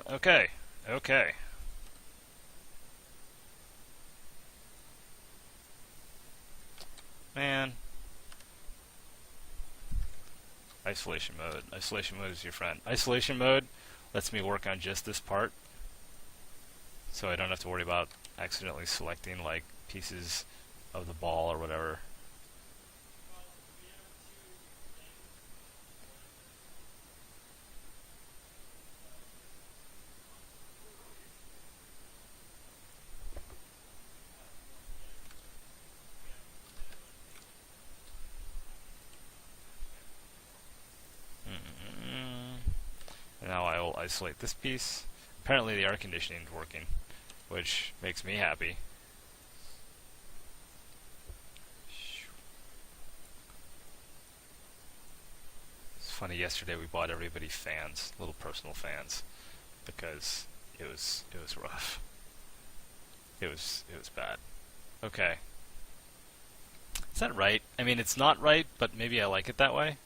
Okay. Okay. Man. Isolation mode. Isolation mode is your friend. Isolation mode lets me work on just this part, so I don't have to worry about accidentally selecting like pieces of the ball or whatever. And now I will isolate this piece. Apparently the air conditioning is working, which makes me happy. It's funny, yesterday we bought everybody fans, little personal fans, because it was rough. It was bad. Okay. Is that right? I mean, it's not right, but maybe I like it that way.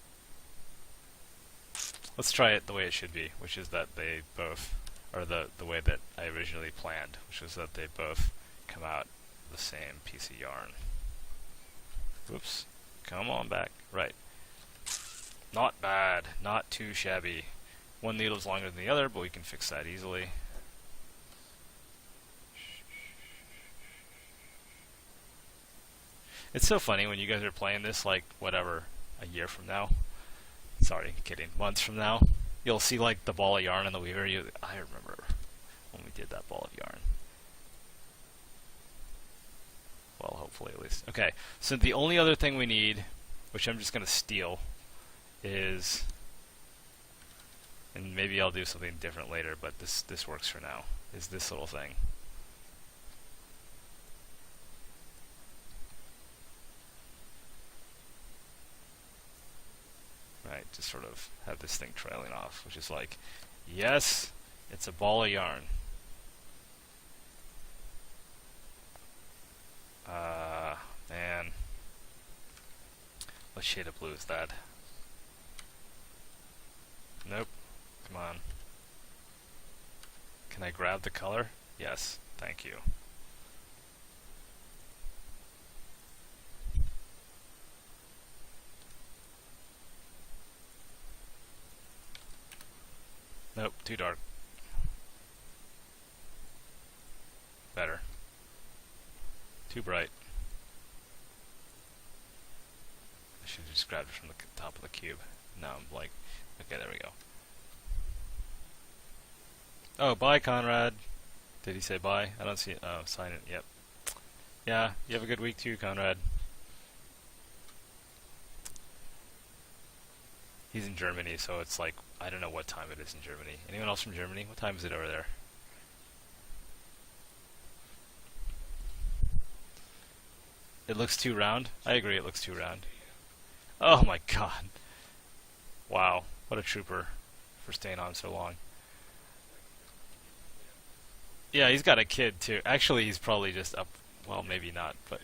Let's try it the way it should be, which is that they both, or the way that I originally planned, which was that they both come out the same piece of yarn. Whoops. Come on back. Right. Not bad. Not too shabby. One needle's longer than the other, but we can fix that easily. It's so funny when you guys are playing this, like, whatever, a year from now. Sorry, kidding. Months from now, you'll see like the ball of yarn in the weaver. I remember when we did that ball of yarn. Well, hopefully at least. Okay, so the only other thing we need, which I'm just going to steal, is, and maybe I'll do something different later, but this works for now, is this little thing. Right, just sort of have this thing trailing off, which is like, yes, it's a ball of yarn. Man. What shade of blue is that? Nope. Come on. Can I grab the color? Yes, thank you. Nope, too dark. Better. Too bright. I should have just grabbed it from the top of the cube. Now I'm like, okay, there we go. Oh, bye, Conrad. Did he say bye? I don't see it. Oh, sign it. Yep. Yeah, you have a good week too, Conrad. He's in Germany, so it's like, I don't know what time it is in Germany. Anyone else from Germany? What time is it over there? It looks too round? I agree, it looks too round. Oh my god. Wow, what a trooper for staying on so long. Yeah, he's got a kid too. Actually, he's probably just up, well, maybe not, but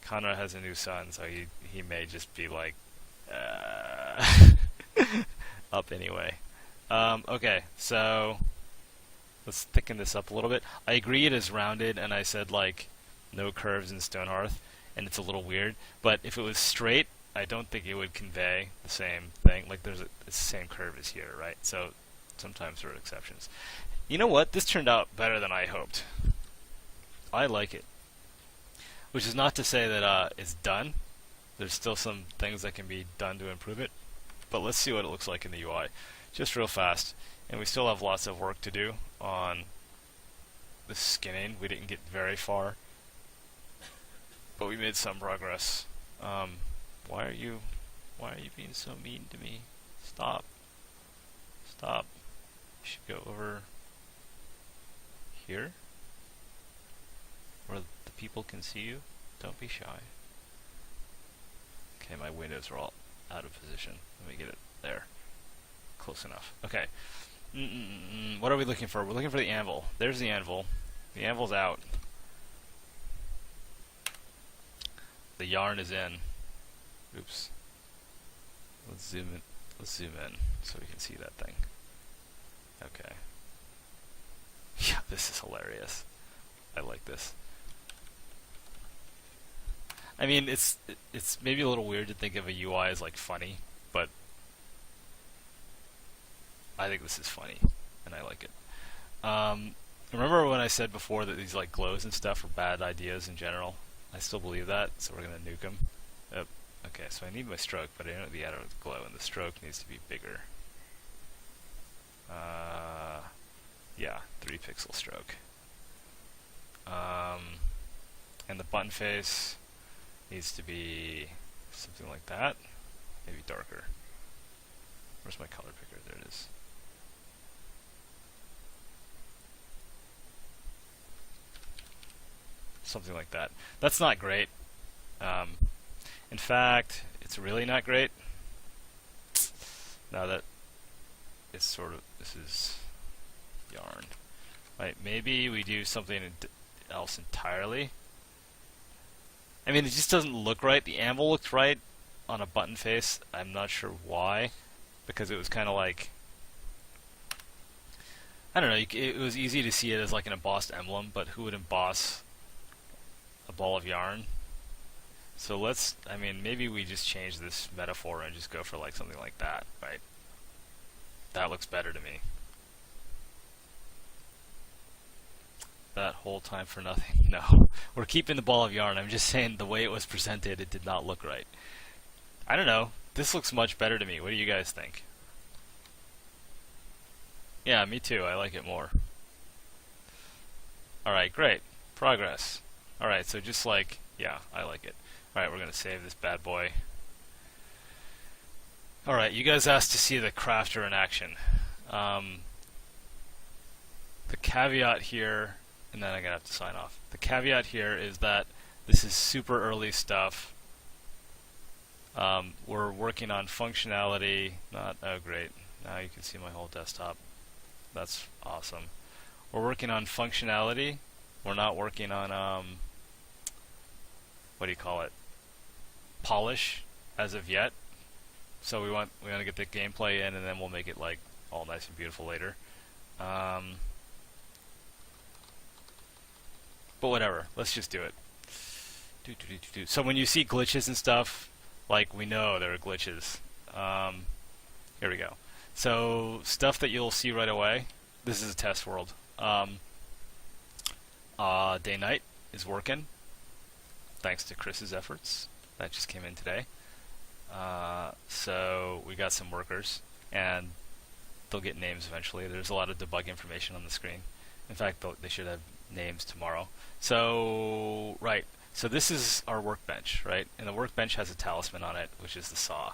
Conrad has a new son, so he may just be like, up anyway. Okay, so let's thicken this up a little bit. I agree it is rounded, and I said like no curves in Stonehearth, and it's a little weird. But if it was straight, I don't think it would convey the same thing. Like it's the same curve as here, right? So sometimes there are exceptions. You know what? This turned out better than I hoped. I like it. Which is not to say that it's done. There's still some things that can be done to improve it. But let's see what it looks like in the UI. Just real fast. And we still have lots of work to do on the skinning. We didn't get very far, but we made some progress. Why are you being so mean to me? Stop. Stop. You should go over here where the people can see you. Don't be shy. Okay, my windows are all out of position. Let me get it there. Close enough. Okay. What are we looking for? We're looking for the anvil. There's the anvil. The anvil's out. The yarn is in. Oops. Let's zoom in. Let's zoom in so we can see that thing. Okay. Yeah, this is hilarious. I like this. I mean, it's maybe a little weird to think of a UI as like funny, but I think this is funny, and I like it. Remember when I said before that these like glows and stuff are bad ideas in general? I still believe that, so we're gonna nuke them. Yep. Okay, so I need my stroke, but I don't need the glow, and the stroke needs to be bigger. Yeah, 3 pixel stroke. And the button face needs to be something like that, maybe darker. Where's my color picker? There it is. Something like that. That's not great. In fact, it's really not great. Now that it's sort of, this is yarn. Right, maybe we do something else entirely. I mean, it just doesn't look right. The anvil looked right on a button face. I'm not sure why, because it was kind of like, I don't know, it was easy to see it as like an embossed emblem, but who would emboss a ball of yarn? So let's, I mean, maybe we just change this metaphor and just go for like something like that, right? That looks better to me. That whole time for nothing? No. We're keeping the ball of yarn. I'm just saying the way it was presented, it did not look right. I don't know. This looks much better to me. What do you guys think? Yeah, me too. I like it more. Alright, great. Progress. Alright, so just like, yeah, I like it. Alright, we're going to save this bad boy. Alright, you guys asked to see the crafter in action. The caveat here, and then I'm going to have to sign off. The caveat here is that this is super early stuff. We're working on functionality. Oh great, now you can see my whole desktop. That's awesome. We're working on functionality. We're not working on, what do you call it? Polish as of yet. So we want to get the gameplay in, and then we'll make it like all nice and beautiful later. But whatever, let's just do it. So when you see glitches and stuff, like we know there are glitches. Here we go. So stuff that you'll see right away. This is a test world. Day-night is working, thanks to Chris's efforts. That just came in today. So we got some workers, and they'll get names eventually. There's a lot of debug information on the screen. In fact, they should have names tomorrow. So, right. So this is our workbench, right? And the workbench has a talisman on it, which is the saw.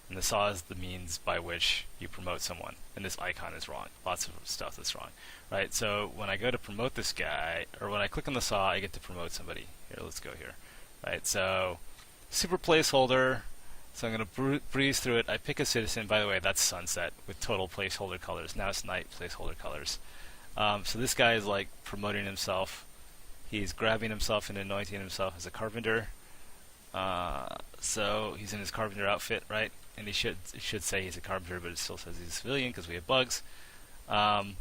And the saw is the means by which you promote someone. And this icon is wrong. Lots of stuff that's wrong, right? So when I go to promote this guy, or when I click on the saw, I get to promote somebody. Here, let's go here, right? So super placeholder. So I'm going to breeze through it. I pick a citizen. By the way, that's sunset with total placeholder colors. Now it's night placeholder colors. So this guy is like promoting himself. He's grabbing himself and anointing himself as a carpenter. So he's in his carpenter outfit, right? And it should say he's a carpenter, but it still says he's a civilian because we have bugs. And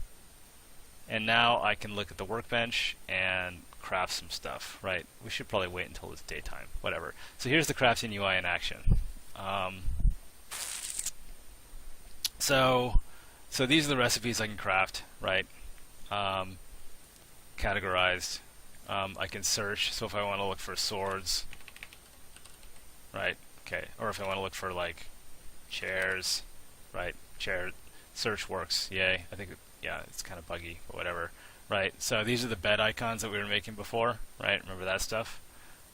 now I can look at the workbench and craft some stuff, right? We should probably wait until it's daytime, whatever. So here's the crafting UI in action. So these are the recipes I can craft, right? Categorized. I can search, so if I want to look for swords, right, okay, or if I want to look for like chairs, right, chair, search works, yay. I think, yeah, it's kind of buggy, but whatever, right? So these are the bed icons that we were making before, right? Remember that stuff?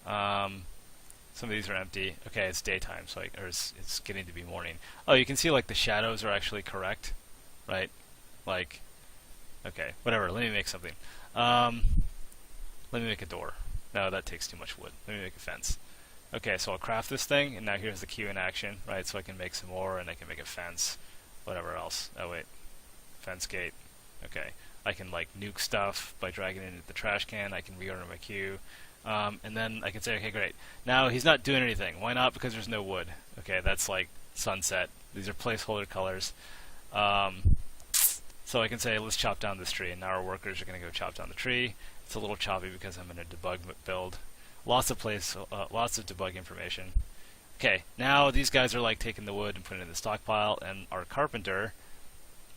Some of these are empty. Okay, it's daytime, so it's getting to be morning. Oh, you can see like the shadows are actually correct, right? Like, okay, whatever, let me make something. Let me make a door. No, that takes too much wood. Let me make a fence. Okay, so I'll craft this thing, and now here's the queue in action, right? So I can make some more, and I can make a fence, whatever else. Oh wait, fence gate. Okay, I can like nuke stuff by dragging it into the trash can. I can reorder my queue, and then I can say, okay, great. Now he's not doing anything. Why not? Because there's no wood. Okay, that's like sunset. These are placeholder colors. So I can say, let's chop down this tree, and now our workers are going to go chop down the tree. It's a little choppy because I'm in a debug build. lots of lots of debug information. Okay, now these guys are like taking the wood and putting it in the stockpile, and our carpenter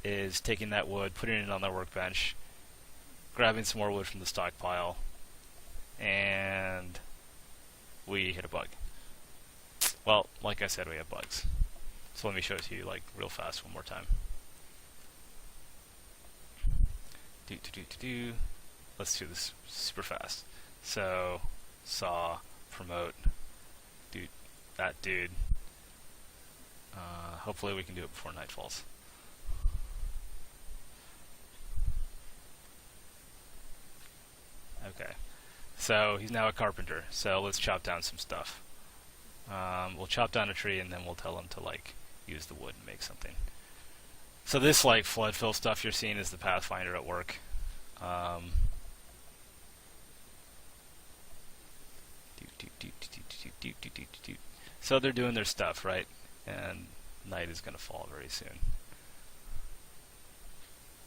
is taking that wood, putting it on their workbench, grabbing some more wood from the stockpile, and we hit a bug. Well, like I said, we have bugs. So let me show it to you like real fast one more time. Let's do this super fast. So, saw, promote, that dude. Hopefully we can do it before night falls. Okay, so he's now a carpenter, so let's chop down some stuff. We'll chop down a tree and then we'll tell him to like use the wood and make something. So this like flood fill stuff you're seeing is the Pathfinder at work. So they're doing their stuff, right? And night is going to fall very soon.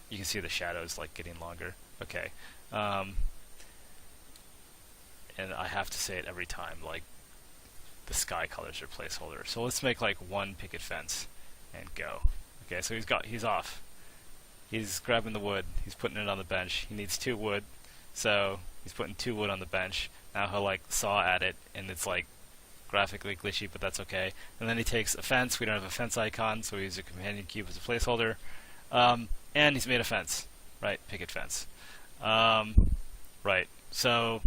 You can see the shadows like getting longer. Okay. And I have to say it every time, like the sky colors are placeholder. So let's make like one picket fence and go. Okay, so he's off. He's grabbing the wood, he's putting it on the bench. He needs 2 wood, so he's putting 2 wood on the bench. Now he'll like saw at it, and it's like graphically glitchy, but that's okay. And then he takes a fence. We don't have a fence icon, so we use a companion cube as a placeholder. And he's made a fence, right? Picket fence. Right, so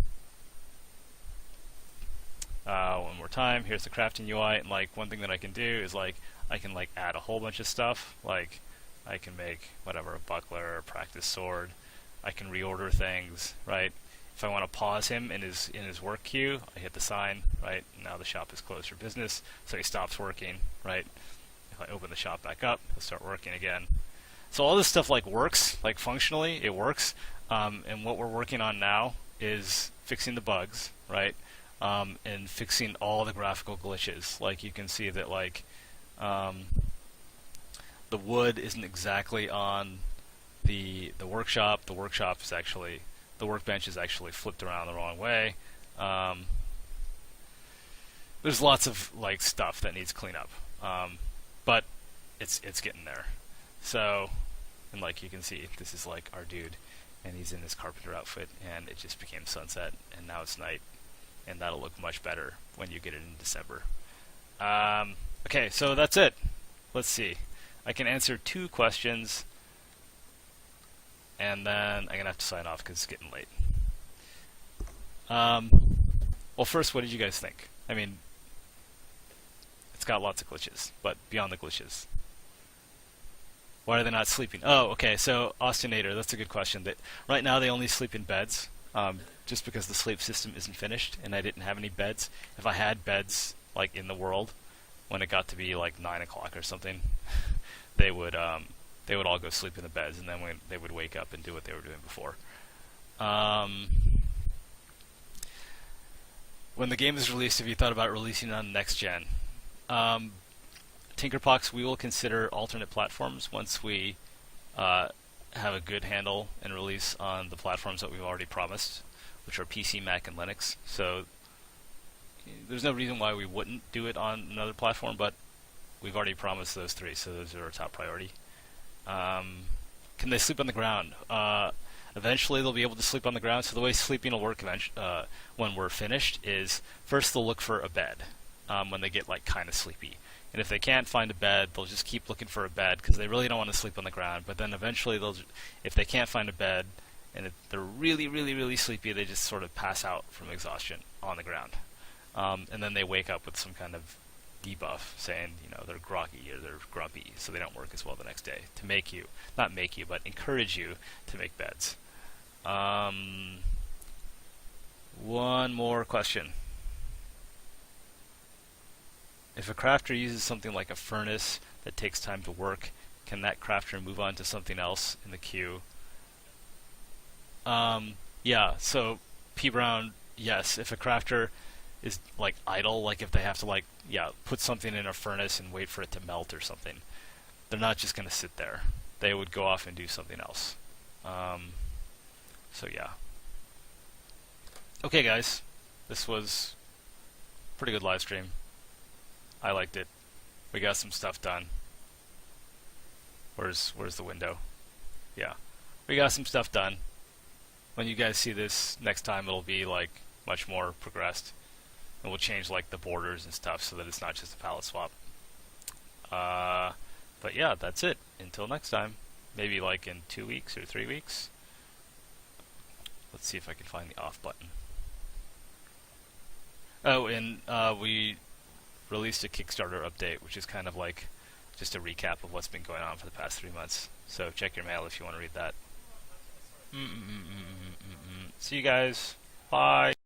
one more time, here's the crafting UI, and like one thing that I can do is like I can like add a whole bunch of stuff. Like I can make whatever, a buckler, a practice sword. I can reorder things, right? If I want to pause him in his work queue, I hit the sign, right? Now the shop is closed for business, so he stops working, right? If I open the shop back up, he'll start working again. So all this stuff like works, like functionally it works. And what we're working on now is fixing the bugs, right? And fixing all the graphical glitches. Like you can see that like the wood isn't exactly on the workshop. The workshop is actually, the workbench is actually flipped around the wrong way. There's lots of like stuff that needs cleanup, but it's getting there. So, and like you can see, this is like our dude, and he's in his carpenter outfit, and it just became sunset, and now it's night, and that'll look much better when you get it in December. Okay, so that's it. Let's see. I can answer 2 questions, and then I'm going to have to sign off because it's getting late. Well, first, what did you guys think? I mean, it's got lots of glitches, but beyond the glitches. Why are they not sleeping? Oh, okay, so Austinator, that's a good question. Right now they only sleep in beds, just because the sleep system isn't finished, and I didn't have any beds. If I had beds, like in the world, when it got to be like 9 o'clock or something, they would all go sleep in the beds, and then they would wake up and do what they were doing before. When the game is released, have you thought about releasing it on next gen? Tinkerpox, we will consider alternate platforms once we have a good handle and release on the platforms that we've already promised, which are PC, Mac, and Linux. So there's no reason why we wouldn't do it on another platform, but we've already promised those 3, so those are our top priority. Can they sleep on the ground? Eventually they'll be able to sleep on the ground. So the way sleeping will work when we're finished is first they'll look for a bed when they get like kind of sleepy. And if they can't find a bed, they'll just keep looking for a bed because they really don't want to sleep on the ground. But then eventually if they can't find a bed and they're really, really, really sleepy, they just sort of pass out from exhaustion on the ground. And then they wake up with some kind of debuff saying, you know, they're groggy or they're grumpy, so they don't work as well the next day, to make you, not make you, but encourage you to make beds. One more question. If a crafter uses something like a furnace that takes time to work, can that crafter move on to something else in the queue? Yeah, so P Brown, yes. If a crafter is like idle, like if they have to like, yeah, put something in a furnace and wait for it to melt or something, they're not just going to sit there. They would go off and do something else. So yeah. Okay, guys. This was a pretty good live stream. I liked it. We got some stuff done. Where's the window? Yeah. We got some stuff done. When you guys see this next time, it'll be like much more progressed. And we'll change like the borders and stuff so that it's not just a palette swap. But yeah, that's it. Until next time. Maybe like in 2 weeks or 3 weeks. Let's see if I can find the off button. Oh, and we released a Kickstarter update, which is kind of like just a recap of what's been going on for the past 3 months. So check your mail if you want to read that. See you guys. Bye.